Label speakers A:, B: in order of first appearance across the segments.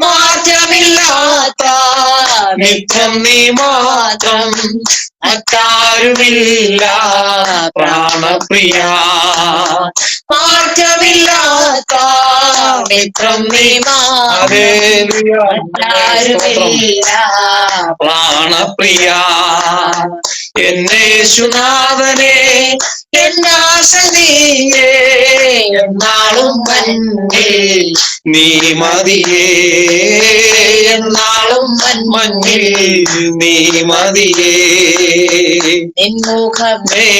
A: മാറ്റമില്ലാത്ത നിത്യം നീ മാത്രം, മറ്റാരുമില്ല പ്രാണപ്രിയ. മാറ്റമില്ലാത്ത നിത്യം നീ മറ്റാരുമില്ല പ്രാണപ്രിയ. എന്നെ യേശുനാഥനെ എന്നാശ നീയേ, എന്നാളും മഞ്ഞിൽ നീ മതിയേ, എന്നാളും മഞ്ഞിൽ നീ മതിയേ. നിൻമുഖമേ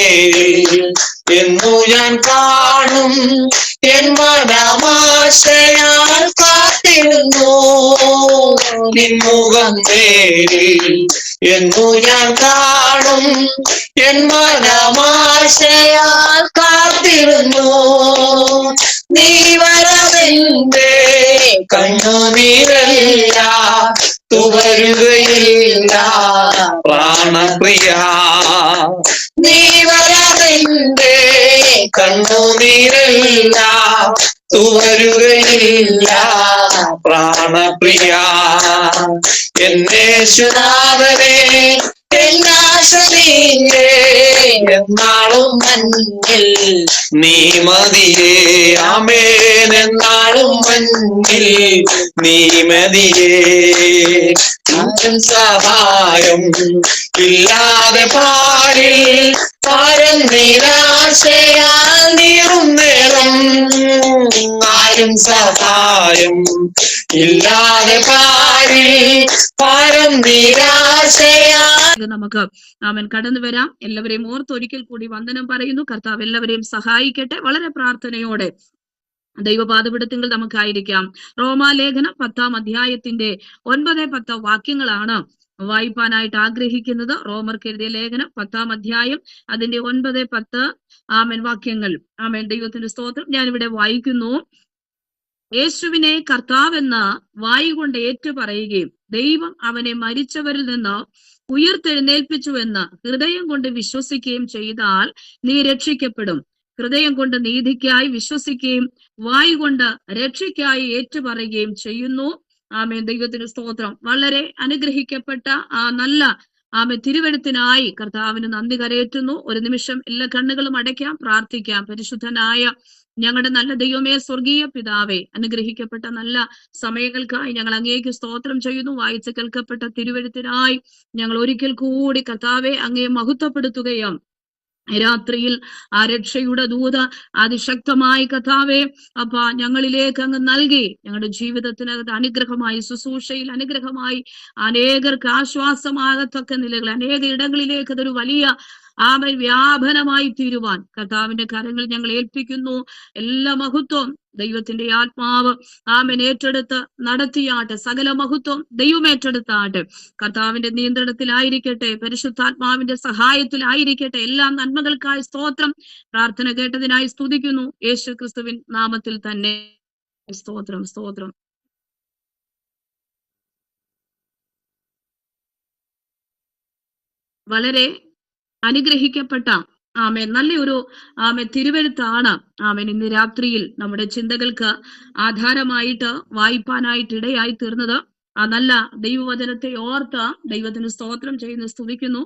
A: എന്നു ഞാൻ കാണും, എൻ മനമാശയാൽ കാത്തിരുന്നു. നിൻമുഖം നേരിൽ എന്നു ഞാൻ കാണും, എൻ മനമാശയാൽ കാത്തിരുന്നു. നീ വരവെന്റെ കണ്ണുനീരല്ല തുവരുകയില്ല പ്രാണപ്രിയ. നീ വരവെന്റെ കണ്ണുനീരല്ല തുവരുകയില്ല പ്രാണപ്രിയ. എന്നെ യേശുനാഥനെ എന്നാശ നീയേ, എന്നാളും മഞ്ഞിൽ നീ മതിയേ. ആമേൻ, എന്നാളും മഞ്ഞിൽ നീ മതിയേ. ആരും സഹായം ഇല്ലാതെ പാരിൽ പാരം നിരാശയാൽ നീറും നേരം. ആരും സഹായം ഇല്ലാതെ പാരിൽ പാരം നിരാശയാൽ.
B: നമുക്ക് ആമേൻ കടന്നു വരാം. എല്ലാവരെയും ഓർത്തൊരിക്കൽ കൂടി വന്ദനം പറയുന്നു. കർത്താവ് എല്ലാവരെയും സഹായിക്കട്ടെ. വളരെ പ്രാർത്ഥനയോടെ ദൈവപാദപീഠത്തിൽ നമുക്കായിരിക്കാം. റോമാലേഖനം 10-ാം അധ്യായത്തിന്റെ 9-10 വാക്യങ്ങളാണ് വായിപ്പാനായിട്ട് ആഗ്രഹിക്കുന്നത്. റോമർക്ക് എഴുതിയ ലേഖനം 10-ാം അധ്യായം അതിന്റെ 9-10 ആമേൻ വാക്യങ്ങൾ. ആമേൻ, ദൈവത്തിന്റെ സ്തോത്രം. ഞാനിവിടെ വായിക്കുന്നു. യേശുവിനെ കർത്താവെന്ന് വായുകൊണ്ട് ഏറ്റുപറയുകയും ദൈവം അവനെ മരിച്ചവരിൽ നിന്ന് ഉയർത്തെഴുന്നേൽപ്പിച്ചു എന്ന് ഹൃദയം കൊണ്ട് വിശ്വസിക്കുകയും ചെയ്താൽ നീ രക്ഷിക്കപ്പെടും. ഹൃദയം കൊണ്ട് നീതിക്കായി വിശ്വസിക്കുകയും വായുകൊണ്ട് രക്ഷയ്ക്കായി ഏറ്റുപറയുകയും ചെയ്യുന്നു. ആമേൻ, ദൈവത്തിന് സ്തോത്രം. വളരെ അനുഗ്രഹിക്കപ്പെട്ട ആ നല്ല തിരുവെഴുത്തിനായി കർത്താവിന് നന്ദി കരയേറ്റുന്നു. ഒരു നിമിഷം എല്ലാ കണ്ണുകളും അടയ്ക്കാം, പ്രാർത്ഥിക്കാം. പരിശുദ്ധനായ ഞങ്ങളുടെ നല്ല ദൈവമേ, സ്വർഗീയ പിതാവേ, അനുഗ്രഹിക്കപ്പെട്ട നല്ല സമയങ്ങൾക്കായി ഞങ്ങൾ അങ്ങേക്ക് സ്തോത്രം ചെയ്യുന്നു. വായിച്ച് കേൾക്കപ്പെട്ട തിരുവെഴുത്തിനായി ഞങ്ങൾ ഒരിക്കൽ കൂടി കർത്താവെ അങ്ങയെ മഹത്വപ്പെടുത്തുകയും രാത്രിയിൽ ആ രക്ഷയുടെ ദൂത അതിശക്തമായി കർത്താവെ ഞങ്ങളിലേക്ക് അങ്ങ് നൽകി ഞങ്ങളുടെ ജീവിതത്തിനകത്ത് അനുഗ്രഹമായി, ശുശ്രൂഷയിൽ അനുഗ്രഹമായി, അനേകർക്ക് ആശ്വാസമാകത്തക്ക നിലകൾ അനേക ഇടങ്ങളിലേക്ക് അതൊരു വലിയ വ്യാപനമായി തീരുവാൻ കർത്താവിന്റെ കരങ്ങൾ ഞങ്ങൾ ഏൽപ്പിക്കുന്നു. എല്ലാ മഹത്വം ദൈവത്തിന്റെ ആത്മാവ് ഏറ്റെടുത്ത് നടത്തിയാട്ടെ. സകല മഹത്വം ദൈവം ഏറ്റെടുത്താട്ടെ. കർത്താവിന്റെ നിയന്ത്രണത്തിലായിരിക്കട്ടെ, പരിശുദ്ധാത്മാവിന്റെ സഹായത്തിലായിരിക്കട്ടെ. എല്ലാ നന്മകൾക്കായി സ്തോത്രം. പ്രാർത്ഥന കേട്ടതിനായി സ്തുതിക്കുന്നു. യേശു ക്രിസ്തുവിൻ നാമത്തിൽ തന്നെ സ്തോത്രം, സ്തോത്രം. വളരെ അനുഗ്രഹിക്കപ്പെട്ട നല്ലൊരു തിരുവെഴുത്താണ് ഇന്ന് രാത്രിയിൽ നമ്മുടെ ചിന്തകൾക്ക് ആധാരമായിട്ട് വായിപ്പാനായിട്ട് ഇടയായി തീർന്നത്. ആ നല്ല ദൈവവചനത്തെ ഓർത്ത് ദൈവത്തിന് സ്തോത്രം ചെയ്യുന്നു, സ്തുതിക്കുന്നു.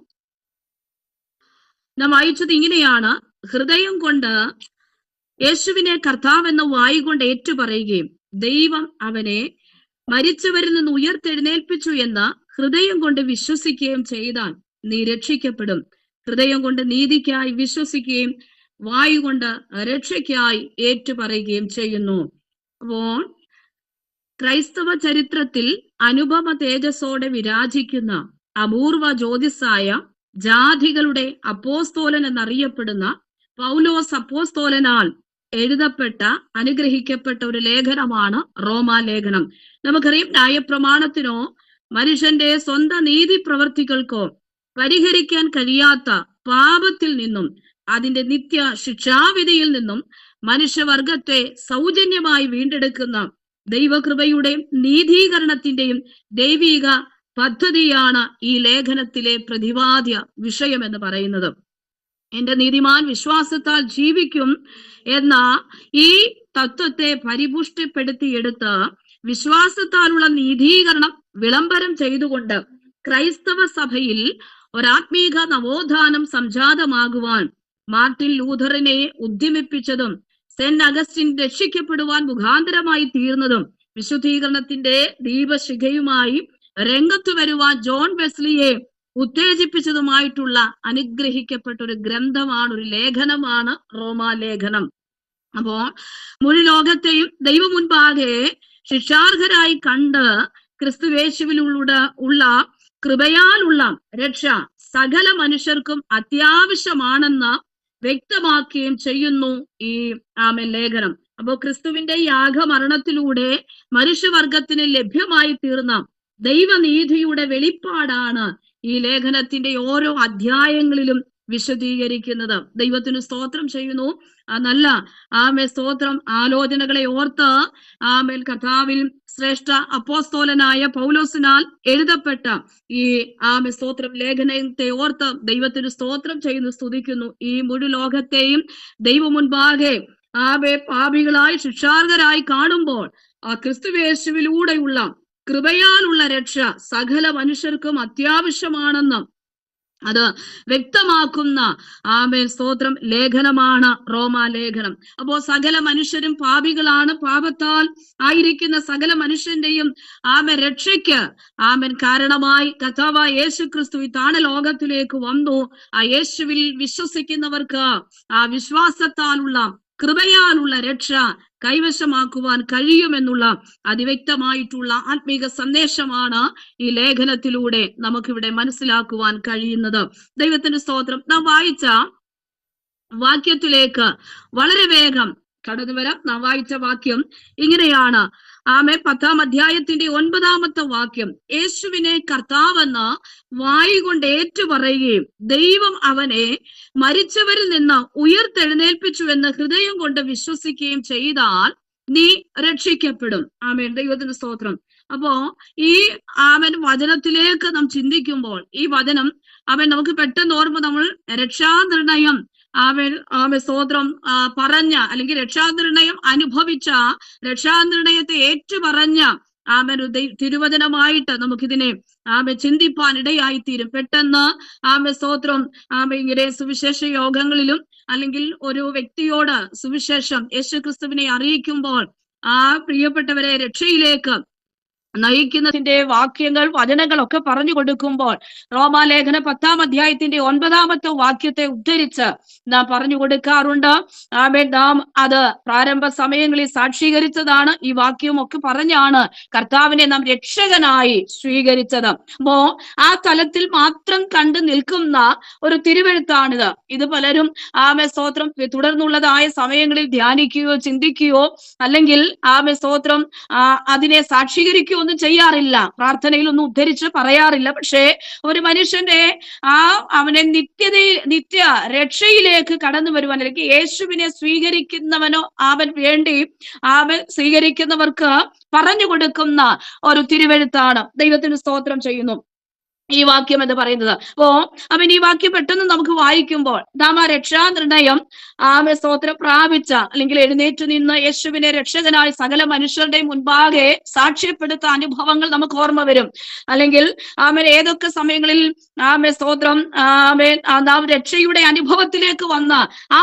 B: നാം വായിച്ചത് ഇങ്ങനെയാണ്: ഹൃദയം കൊണ്ട് യേശുവിനെ കർത്താവെന്ന വായു കൊണ്ട് ഏറ്റുപറയുകയും ദൈവം അവനെ മരിച്ചവരിൽ നിന്ന് ഉയർത്തെഴുന്നേൽപ്പിച്ചു എന്ന് ഹൃദയം കൊണ്ട് വിശ്വസിക്കുകയും ചെയ്താൽ നീ രക്ഷിക്കപ്പെടും. ഹൃദയം കൊണ്ട് നീതിക്കായി വിശ്വസിക്കുകയും വായു കൊണ്ട് രക്ഷയ്ക്കായി ഏറ്റുപറയുകയും ചെയ്യുന്നു. അപ്പോൾ ക്രൈസ്തവ ചരിത്രത്തിൽ അനുപമ തേജസ്സോടെ വിരാജിക്കുന്ന അപൂർവ ജ്യോതിസായ ജാതികളുടെ അപ്പോസ്തോലൻ എന്നറിയപ്പെടുന്ന പൗലോസ് അപ്പോസ്തോലനാൽ എഴുതപ്പെട്ട അനുഗ്രഹിക്കപ്പെട്ട ഒരു ലേഖനമാണ് റോമാലേഖനം. നമുക്കറിയാം, ന്യായപ്രമാണത്തിനോ മനുഷ്യന്റെ സ്വന്തം നീതി പ്രവർത്തികൾക്കോ പരിഹരിക്കാൻ കഴിയാത്ത പാപത്തിൽ നിന്നും അതിന്റെ നിത്യ ശിക്ഷാവിധിയിൽ നിന്നും മനുഷ്യവർഗത്തെ സൗജന്യമായി വീണ്ടെടുക്കുന്ന ദൈവകൃപയുടെയും നീതീകരണത്തിന്റെയും ദൈവിക പദ്ധതിയാണ് ഈ ലേഖനത്തിലെ പ്രതിപാദ്യ വിഷയം എന്ന് പറയുന്നത്. എന്റെ നീതിമാൻ വിശ്വാസത്താൽ ജീവിക്കും എന്ന ഈ തത്വത്തെ പരിപുഷ്ടിപ്പെടുത്തിയെടുത്ത് വിശ്വാസത്താലുള്ള നീതീകരണം വിളംബരം ചെയ്തുകൊണ്ട് ക്രൈസ്തവ സഭയിൽ ഒരാത്മീക നവോത്ഥാനം സംജാതമാകുവാൻ മാർട്ടിൻ ലൂഥറിനെ ഉദ്യമിപ്പിച്ചതും സെന്റ് അഗസ്റ്റിൻ രക്ഷിക്കപ്പെടുവാൻ മുഖാന്തരമായി തീർന്നതും വിശുദ്ധീകരണത്തിന്റെ ദീപശിഖയുമായി രംഗത്തു വരുവാൻ ജോൺ വെസ്ലിയെ ഉത്തേജിപ്പിച്ചതുമായിട്ടുള്ള അനുഗ്രഹിക്കപ്പെട്ട ഒരു ഗ്രന്ഥമാണ്, ഒരു ലേഖനമാണ് റോമാലേഖനം. അപ്പോൾ മുഴു ലോകത്തെയും ദൈവം മുൻപാകെ ശിക്ഷാർഹരായി കണ്ട് ക്രിസ്തുയേശുവിലുള്ള കൃപയാലുള്ള രക്ഷ സകല മനുഷ്യർക്കും അത്യാവശ്യമാണെന്ന് വ്യക്തമാക്കുകയും ചെയ്യുന്നു ഈ ലേഖനം. അപ്പോ ക്രിസ്തുവിന്റെ യാഗമരണത്തിലൂടെ മനുഷ്യവർഗത്തിന് ലഭ്യമായി തീർന്ന ദൈവനീതിയുടെ വെളിപ്പാടാണ് ഈ ലേഖനത്തിന്റെ ഓരോ അധ്യായങ്ങളിലും വിശദീകരിക്കുന്നത്. ദൈവത്തിന് സ്തോത്രം ചെയ്യുന്നു. നല്ല സ്തോത്രം. ആലോചനകളെ ഓർത്ത് കർത്താവിൽ ശ്രേഷ്ഠ അപ്പോസ്തോലനായ പൗലോസിനാൽ എഴുതപ്പെട്ട ഈ സ്തോത്രം ലേഖനത്തെ ഓർത്ത് ദൈവത്തിന് സ്തോത്രം ചെയ്യുന്നു, സ്തുതിക്കുന്നു. ഈ മുഴു ലോകത്തെയും ദൈവം മുൻപാകെ പാപികളായി ശിക്ഷാർഹരായി കാണുമ്പോൾ ആ ക്രിസ്തുയേശുവിലൂടെയുള്ള കൃപയാലുള്ള രക്ഷ സകല മനുഷ്യർക്കും അത്യാവശ്യമാണെന്ന് അത് വ്യക്തമാക്കുന്ന സ്തോത്രം ലേഖനമാണ് റോമാലേഖനം. അപ്പോ സകല മനുഷ്യരും പാപികളാണ്. പാപത്താൽ ആയിരിക്കുന്ന സകല മനുഷ്യന്റെയും രക്ഷയ്ക്ക് കാരണമായി കർത്താവായ യേശു ക്രിസ്തു ഈ താണ ലോകത്തിലേക്ക് വന്നു. ആ യേശുവിൽ വിശ്വസിക്കുന്നവർക്ക് ആ വിശ്വാസത്താലുള്ള കൃപയാലുള്ള രക്ഷ കൈവശമാക്കുവാൻ കഴിയുമെന്നുള്ള അതിവ്യക്തമായിട്ടുള്ള ആത്മീക സന്ദേശമാണ് ഈ ലേഖനത്തിലൂടെ നമുക്കിവിടെ മനസ്സിലാക്കുവാൻ കഴിയുന്നത്. ദൈവത്തിന്റെ സ്തോത്രം. നാം വായിച്ച വാക്യത്തിലേക്ക് വളരെ വേഗം കടന്നു വരാം. നാം വായിച്ച വാക്യം ഇങ്ങനെയാണ്. 10-ാം അധ്യായത്തിന്റെ 9-ാമത്തെ വാക്യം, യേശുവിനെ കർത്താവെന്ന് വായുകൊണ്ട് ഏറ്റുപറയുകയും ദൈവം അവനെ മരിച്ചവരിൽ നിന്ന് ഉയർത്തെഴുന്നേൽപ്പിച്ചുവെന്ന് ഹൃദയം കൊണ്ട് വിശ്വസിക്കുകയും ചെയ്താൽ നീ രക്ഷിക്കപ്പെടും. ആമേൻ. ദൈവത്തിന് സ്തോത്രം. അപ്പോ ഈ വചനത്തിലേക്ക് നാം ചിന്തിക്കുമ്പോൾ ഈ വചനം നമുക്ക് പെട്ടെന്ന് ഓർമ്മ നമ്മൾ രക്ഷാനിർണയം സ്തോത്രം പറഞ്ഞ അല്ലെങ്കിൽ രക്ഷാനിർണയം അനുഭവിച്ച രക്ഷാനിർണയത്തെ ഏറ്റുപറഞ്ഞ തിരുവചനമായിട്ട് നമുക്കിതിനെ ചിന്തിപ്പാൻ ഇടയായിത്തീരും. പെട്ടെന്ന് സ്തോത്രം ഇങ്ങനെ സുവിശേഷ യോഗങ്ങളിലും അല്ലെങ്കിൽ ഒരു വ്യക്തിയോട് സുവിശേഷം യേശുക്രിസ്തുവിനെ അറിയിക്കുമ്പോൾ പ്രിയപ്പെട്ടവരെ രക്ഷയിലേക്ക് നയിക്കുന്നതിന്റെ വാക്യങ്ങൾ വചനങ്ങളൊക്കെ പറഞ്ഞു കൊടുക്കുമ്പോൾ റോമാലേഖന 10-ാം അധ്യായത്തിന്റെ 9-ാമത്തെ വാക്യത്തെ ഉദ്ധരിച്ച് നാം പറഞ്ഞു കൊടുക്കാറുണ്ട്. നാം അത് പ്രാരംഭ സമയങ്ങളിൽ സാക്ഷീകരിച്ചതാണ്. ഈ വാക്യവും ഒക്കെ പറഞ്ഞാണ് കർത്താവിനെ നാം രക്ഷകനായി സ്വീകരിച്ചത്. അപ്പോ ആ തലത്തിൽ മാത്രം കണ്ടു നിൽക്കുന്ന ഒരു തിരുവെഴുത്താണിത്. ഇത് പലരും സ്തോത്രം തുടർന്നുള്ളതായ സമയങ്ങളിൽ ധ്യാനിക്കുകയോ ചിന്തിക്കുകയോ അല്ലെങ്കിൽ സ്തോത്രം അതിനെ സാക്ഷീകരിക്കുകയോ ഒന്നും ചെയ്യാറില്ല, പ്രാർത്ഥനയിലൊന്നും ഉദ്ധരിച്ച് പറയാറില്ല. പക്ഷേ ഒരു മനുഷ്യന്റെ അവനെ നിത്യ രക്ഷയിലേക്ക് കടന്നു വരുവാൻ അല്ലെങ്കിൽ യേശുവിനെ സ്വീകരിക്കുന്നവനോ വേണ്ടി സ്വീകരിക്കുന്നവർക്ക് പറഞ്ഞു കൊടുക്കുന്ന ഒരു തിരുവെഴുത്താണ്. ദൈവത്തിന് സ്തോത്രം ചെയ്യുന്നു ഈ വാക്യം എന്ന് പറയുന്നത്. അവൻ ഈ വാക്യം പെട്ടെന്ന് നമുക്ക് വായിക്കുമ്പോൾ നാം ആ രക്ഷാനിർണയം സ്തോത്രം പ്രാപിച്ച അല്ലെങ്കിൽ എഴുന്നേറ്റ് നിന്ന് യേശുവിനെ രക്ഷകനായി സകല മനുഷ്യരുടെ മുൻപാകെ സാക്ഷ്യപ്പെടുത്ത അനുഭവങ്ങൾ നമുക്ക് ഓർമ്മ വരും. അല്ലെങ്കിൽ ഏതൊക്കെ സമയങ്ങളിൽ സ്തോത്രം നാം രക്ഷയുടെ അനുഭവത്തിലേക്ക് വന്ന ആ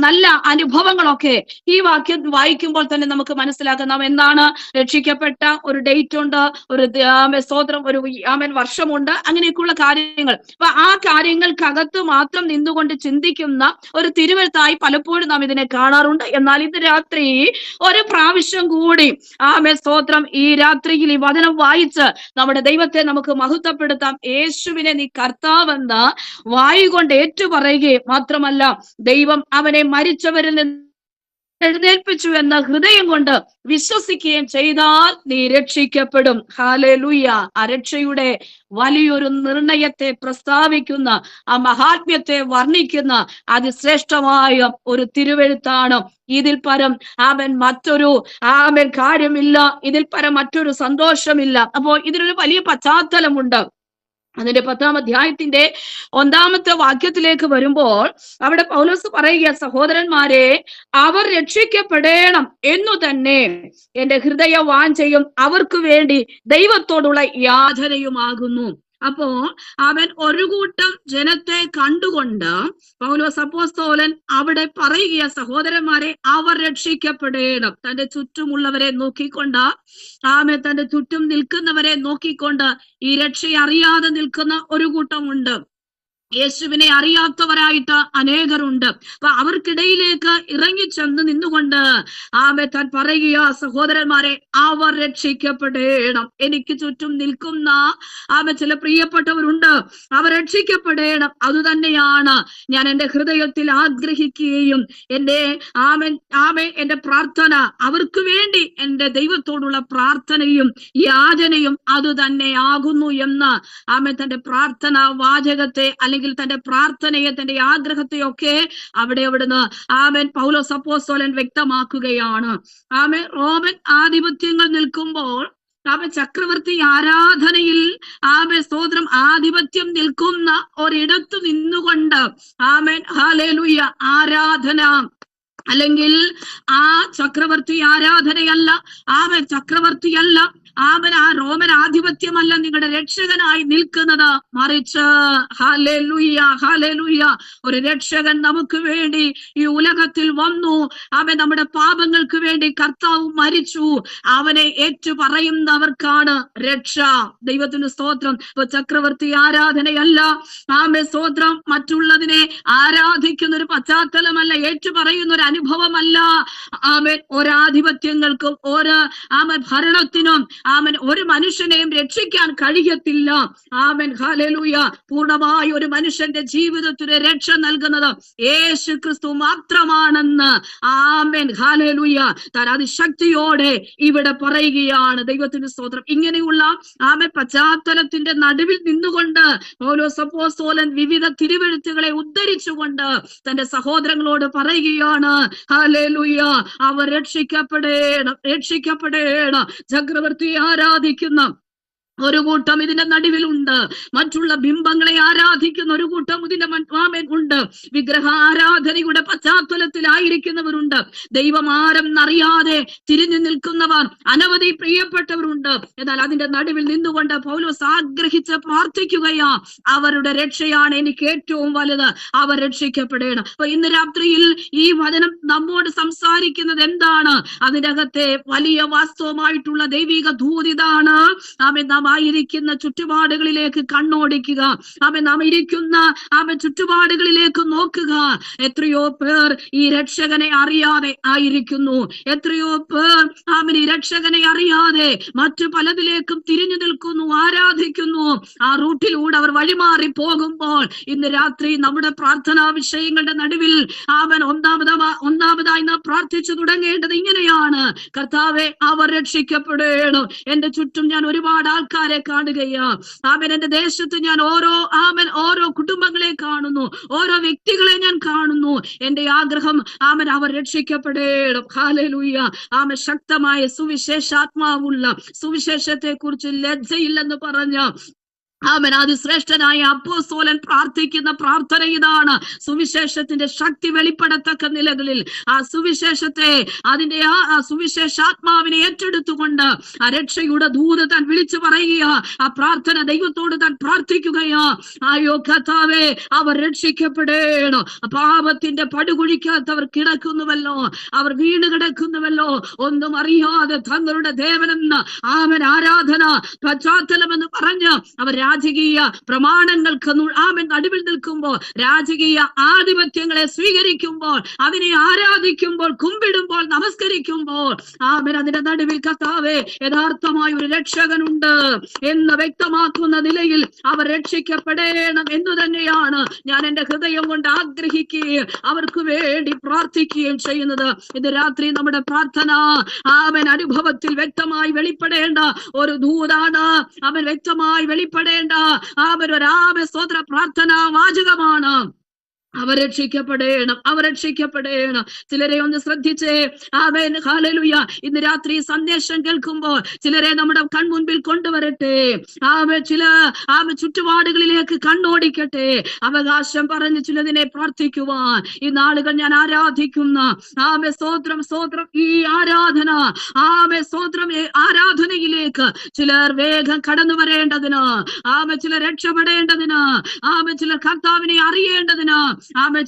B: നല്ല അനുഭവങ്ങളൊക്കെ ഈ വാക്യം വായിക്കുമ്പോൾ തന്നെ നമുക്ക് മനസ്സിലാക്കാം. നാം എന്താണ് രക്ഷിക്കപ്പെട്ട ഒരു ഡേറ്റ് ഉണ്ട്, ഒരു സ്തോത്രം ഒരു വർഷമുണ്ട്, അങ്ങനെയൊക്കെയുള്ള കാര്യങ്ങൾ. അപ്പൊ ആ കാര്യങ്ങൾക്കകത്ത് മാത്രം നിന്നുകൊണ്ട് ചിന്തിക്കുന്ന ഒരു തിരുവെഴുത്തായി പലപ്പോഴും നാം ഇതിനെ കാണാറുണ്ട്. എന്നാൽ ഇന്ന് രാത്രി ഒരു പ്രാവശ്യം കൂടി സ്തോത്രം ഈ രാത്രിയിൽ ഈ വചനം വായിച്ച് നമ്മുടെ ദൈവത്തെ നമുക്ക് മഹത്വപ്പെടുത്താം. യേശുവിനെ നീ കർത്താവെന്ന് വായുകൊണ്ട് ഏറ്റുപറയുകയും മാത്രമല്ല ദൈവം അവനെ മരിച്ചവരിൽ നിന്ന് എഴുന്നേൽപ്പിച്ചു എന്ന ഹൃദയം കൊണ്ട് വിശ്വസിക്കുകയും ചെയ്താൽ നീ രക്ഷിക്കപ്പെടും. ഹല്ലേലൂയ. ആ രക്ഷയുടെ വലിയൊരു നിർണയത്തെ പ്രസ്താവിക്കുന്ന ആ മഹാത്മ്യത്തെ വർണ്ണിക്കുന്ന അതിശ്രേഷ്ഠമായ ഒരു തിരുവെഴുത്താണ്. ഇതിൽ പരം മറ്റൊരു കാര്യമില്ല, ഇതിൽ പരം മറ്റൊരു സന്തോഷമില്ല. അപ്പോ ഇതിനൊരു വലിയ പശ്ചാത്തലമുണ്ട്. അതിന്റെ 10-ാം അധ്യായത്തിന്റെ 1-ാമത്തെ വാക്യത്തിലേക്ക് വരുമ്പോൾ അവിടെ പൗലോസ് പറയുക, സഹോദരന്മാരെ, അവർ രക്ഷിക്കപ്പെടണം എന്നു തന്നെ എന്റെ ഹൃദയ വാഞ്ചയും അവർക്ക് വേണ്ടി ദൈവത്തോടുള്ള യാചനയുമാകുന്നു. അപ്പോ അവൻ ഒരു കൂട്ടം ജനത്തെ കണ്ടുകൊണ്ട് പൗലോസ് അപ്പോസ്തലൻ അവിടെ പറയുക, സഹോദരന്മാരെ, അവർ രക്ഷിക്കപ്പെടണം. തന്റെ ചുറ്റുമുള്ളവരെ നോക്കിക്കൊണ്ട്, തന്റെ ചുറ്റും നിൽക്കുന്നവരെ നോക്കിക്കൊണ്ട് ഈ രക്ഷയെ അറിയാതെ നിൽക്കുന്ന ഒരു കൂട്ടമുണ്ട്. യേശുവിനെ അറിയാത്തവരായിട്ട് അനേകരുണ്ട്. അപ്പൊ അവർക്കിടയിലേക്ക് ഇറങ്ങിച്ചെന്ന് നിന്നുകൊണ്ട് താൻ പറയുക, സഹോദരന്മാരെ, അവർ രക്ഷിക്കപ്പെടണം. എനിക്ക് ചുറ്റും നിൽക്കുന്ന ചില പ്രിയപ്പെട്ടവരുണ്ട്, അവർ രക്ഷിക്കപ്പെടണം. അതുതന്നെയാണ് ഞാൻ എൻ്റെ ഹൃദയത്തിൽ ആഗ്രഹിക്കുകയും എന്റെ പ്രാർത്ഥന അവർക്ക് വേണ്ടി എൻ്റെ ദൈവത്തോടുള്ള പ്രാർത്ഥനയും യാചനയും അതുതന്നെയാകുന്നു എന്ന് തന്റെ പ്രാർത്ഥന വാചകത്തെ അല്ലെങ്കിൽ തന്റെ പ്രാർത്ഥനയെ, തന്റെ ആഗ്രഹത്തെയൊക്കെ അവിടുന്ന് പൗലോസ് അപ്പോസ്തലൻ വ്യക്തമാക്കുകയാണ്. റോമൻ ആധിപത്യങ്ങൾ നിൽക്കുമ്പോൾ ചക്രവർത്തി ആരാധനയിൽ സ്തോത്രം ആധിപത്യം നിൽക്കുന്ന ഒരിടത്തു നിന്നുകൊണ്ട് ഹല്ലേലൂയ ആരാധന അല്ലെങ്കിൽ ആ ചക്രവർത്തി ആരാധനയല്ല, ചക്രവർത്തിയല്ല, ആ റോമൻ ആധിപത്യമല്ല നിങ്ങളുടെ രക്ഷകനായി നിൽക്കുന്നത്, മറിച്ച് ഹല്ലേലൂയ ഹല്ലേലൂയ ഒരു രക്ഷകൻ നമുക്ക് വേണ്ടി ഈ ഉലകത്തിൽ വന്നു. നമ്മുടെ പാപങ്ങൾക്ക് വേണ്ടി കർത്താവ് മരിച്ചു. അവനെ ഏറ്റുപറയുന്നവർക്കാണ് രക്ഷ. ദൈവത്തിന് സ്തോത്രം. ഇപ്പൊ ചക്രവർത്തി ആരാധനയല്ല, സ്തോത്രം, മറ്റുള്ളതിനെ ആരാധിക്കുന്ന ഒരു പശ്ചാത്തലമല്ല, ഏറ്റുപറയുന്ന ഒരു അനുഭവമല്ല. ഒരാധിപത്യങ്ങൾക്കും ഭരണത്തിനും ഒരു മനുഷ്യനെയും രക്ഷിക്കാൻ കഴിയത്തില്ല. ഹല്ലേലൂയ. പൂർണ്ണമായി ഒരു മനുഷ്യന്റെ ജീവിതത്തിന് രക്ഷ നൽകുന്നത് യേശു ക്രിസ്തു മാത്രമാണെന്ന് ഹല്ലേലൂയ താൻ അതിശക്തിയോടെ ഇവിടെ പറയുകയാണ്. ദൈവത്തിന്റെ സ്തോത്രം. ഇങ്ങനെയുള്ള പശ്ചാത്തലത്തിന്റെ നടുവിൽ നിന്നുകൊണ്ട് പൗലോസ് അപ്പോസ്തലൻ വിവിധ തിരുവെഴുത്തുകളെ ഉദ്ധരിച്ചുകൊണ്ട് തന്റെ സഹോദരങ്ങളോട് പറയുകയാണ്, ഹല്ലേലൂയ, അവർ രക്ഷിക്കപ്പെടണം, രക്ഷിക്കപ്പെടണം. ചക്രവർത്തി ആരാധിക്കുന്ന ഒരു കൂട്ടം ഇതിന്റെ നടുവിലുണ്ട്. മറ്റുള്ള ബിംബങ്ങളെ ആരാധിക്കുന്ന ഒരു കൂട്ടം ഇതിന്റെ ഉണ്ട്. വിഗ്രഹ ആരാധനയുടെ പശ്ചാത്തലത്തിലായിരിക്കുന്നവരുണ്ട്. ദൈവം ആരെന്നറിയാതെ തിരിഞ്ഞു നിൽക്കുന്നവർ അനവധി പ്രിയപ്പെട്ടവരുണ്ട്. എന്നാൽ അതിന്റെ നടുവിൽ നിന്നുകൊണ്ട് പൗലോസ് ആഗ്രഹിച്ച് പ്രാർത്ഥിക്കുകയാ, അവരുടെ രക്ഷയാണ് എനിക്ക് ഏറ്റവും വലുത്, അവർ രക്ഷിക്കപ്പെടണം. അപ്പൊ ഇന്ന് രാത്രിയിൽ ഈ വചനം നമ്മോട് സംസാരിക്കുന്നത് എന്താണ്? അതിന്റെ അകത്തെ വലിയ വാസ്തവമായിട്ടുള്ള ദൈവിക ദൂതിതാണ്. നാം ആയിരിക്കുന്ന ചുറ്റുപാടുകളിലേക്ക് കണ്ണോടിക്കുക. നാം ഇരിക്കുന്ന ചുറ്റുപാടുകളിലേക്ക് നോക്കുക. എത്രയോ പേർ ഈ രക്ഷകനെ അറിയാതെ ആയിരിക്കുന്നു. എത്രയോ പേർ ഈ രക്ഷകനെ അറിയാതെ മറ്റു പലതിലേക്കും തിരിഞ്ഞു നിൽക്കുന്നു, ആരാധിക്കുന്നു. ആ റൂട്ടിലൂടെ അവർ വഴിമാറി പോകുമ്പോൾ ഇന്ന് രാത്രി നമ്മുടെ പ്രാർത്ഥനാ വിഷയങ്ങളുടെ നടുവിൽ ഒന്നാമതായി നാം പ്രാർത്ഥിച്ചു തുടങ്ങേണ്ടത് ഇങ്ങനെയാണ്: കർത്താവെ, അവർ രക്ഷിക്കപ്പെടണം. എന്റെ ചുറ്റും ഞാൻ ഒരുപാട് ആൾക്കാരെ കാണുകയാ. എന്റെ ദേശത്ത് ഞാൻ ഓരോ കുടുംബങ്ങളെ കാണുന്നു, ഓരോ വ്യക്തികളെ ഞാൻ കാണുന്നു. എന്റെ ആഗ്രഹം അവർ രക്ഷിക്കപ്പെടണം. ഹല്ലേലൂയ. ശക്തമായ സുവിശേഷാത്മാവുള്ള, സുവിശേഷത്തെ കുറിച്ച് ലജ്ജയില്ലെന്ന് പറഞ്ഞ അതിശ്രേഷ്ഠനായ അപ്പോസ്തലൻ പ്രാർത്ഥിക്കുന്ന പ്രാർത്ഥന ഇതാണ്: സുവിശേഷത്തിന്റെ ശക്തി വെളിപ്പെടത്തക്ക നിലകളിൽ ആ സുവിശേഷത്തെ, അതിന്റെ ആ സുവിശേഷാത്മാവിനെ ഏറ്റെടുത്തുകൊണ്ട് ആ രക്ഷയുടെ ദൂത് താൻ വിളിച്ചു പറയുക. ആ പ്രാർത്ഥന ദൈവത്തോട് താൻ പ്രാർത്ഥിക്കുകയാ. അയ്യോ കർത്താവേ, അവർ രക്ഷിക്കപ്പെടണം. പാപത്തിന്റെ പടുകുഴിക്കകത്ത് അവർ കിടക്കുന്നുവല്ലോ, അവർ വീണ് കിടക്കുന്നുവല്ലോ. ഒന്നും അറിയാതെ തങ്ങളുടെ ദേവനെന്ന് ആരാധന പശ്ചാത്തലമെന്ന് പറഞ്ഞ് അവർ രാജകീയ പ്രമാണങ്ങൾക്ക് നടുവിൽ നിൽക്കുമ്പോൾ, രാജകീയ ആധിപത്യങ്ങളെ സ്വീകരിക്കുമ്പോൾ, അതിനെ ആരാധിക്കുമ്പോൾ, കുമ്പിടുമ്പോൾ, നമസ്കരിക്കുമ്പോൾ അതിന്റെ നടുവിൽ കർത്താവേ, യഥാർത്ഥമായ ഒരു രക്ഷകനുണ്ട് എന്ന് വ്യക്തമാക്കുന്ന നിലയിൽ അവർ രക്ഷിക്കപ്പെടണം എന്ന് തന്നെയാണ് ഞാൻ എന്റെ ഹൃദയം കൊണ്ട് ആഗ്രഹിക്കുകയും അവർക്ക് വേണ്ടി പ്രാർത്ഥിക്കുകയും ചെയ്യുന്നത്. ഇത് രാത്രി നമ്മുടെ പ്രാർത്ഥന അനുഭവത്തിൽ വ്യക്തമായി വെളിപ്പെടേണ്ട ഒരു ദൂതാണ്. വ്യക്തമായി വെളിപ്പെടേണ്ട ഒരു സ്തോത്ര പ്രാർത്ഥനാ വാചകമാണ്. അവർ രക്ഷിക്കപ്പെടേണം, അവർ രക്ഷിക്കപ്പെടേണം. ചിലരെ ഒന്ന് ശ്രദ്ധിച്ചേ. ആമേൻ, ഹല്ലേലൂയ. ഇന്ന് രാത്രി സന്ദേശം കേൾക്കുമ്പോൾ ചിലരെ നമ്മുടെ കൺമുൻപിൽ കൊണ്ടുവരട്ടെ. ആമേൻ ചുറ്റുപാടുകളിലേക്ക് കണ്ണോടിക്കട്ടെ. അവകാശം പറഞ്ഞ് ചിലതിനെ പ്രാർത്ഥിക്കുവാൻ ഈ നാളുകൾ ഞാൻ ആരാധിക്കുന്ന സ്തോത്രം സ്തോത്രം. ഈ ആരാധന സ്തോത്രം ആരാധനയിലേക്ക് ചിലർ വേഗം കടന്നു വരേണ്ടതിന്, ചിലർ രക്ഷപ്പെടേണ്ടതിന്, ചിലർ കർത്താവിനെ അറിയേണ്ടതിന്,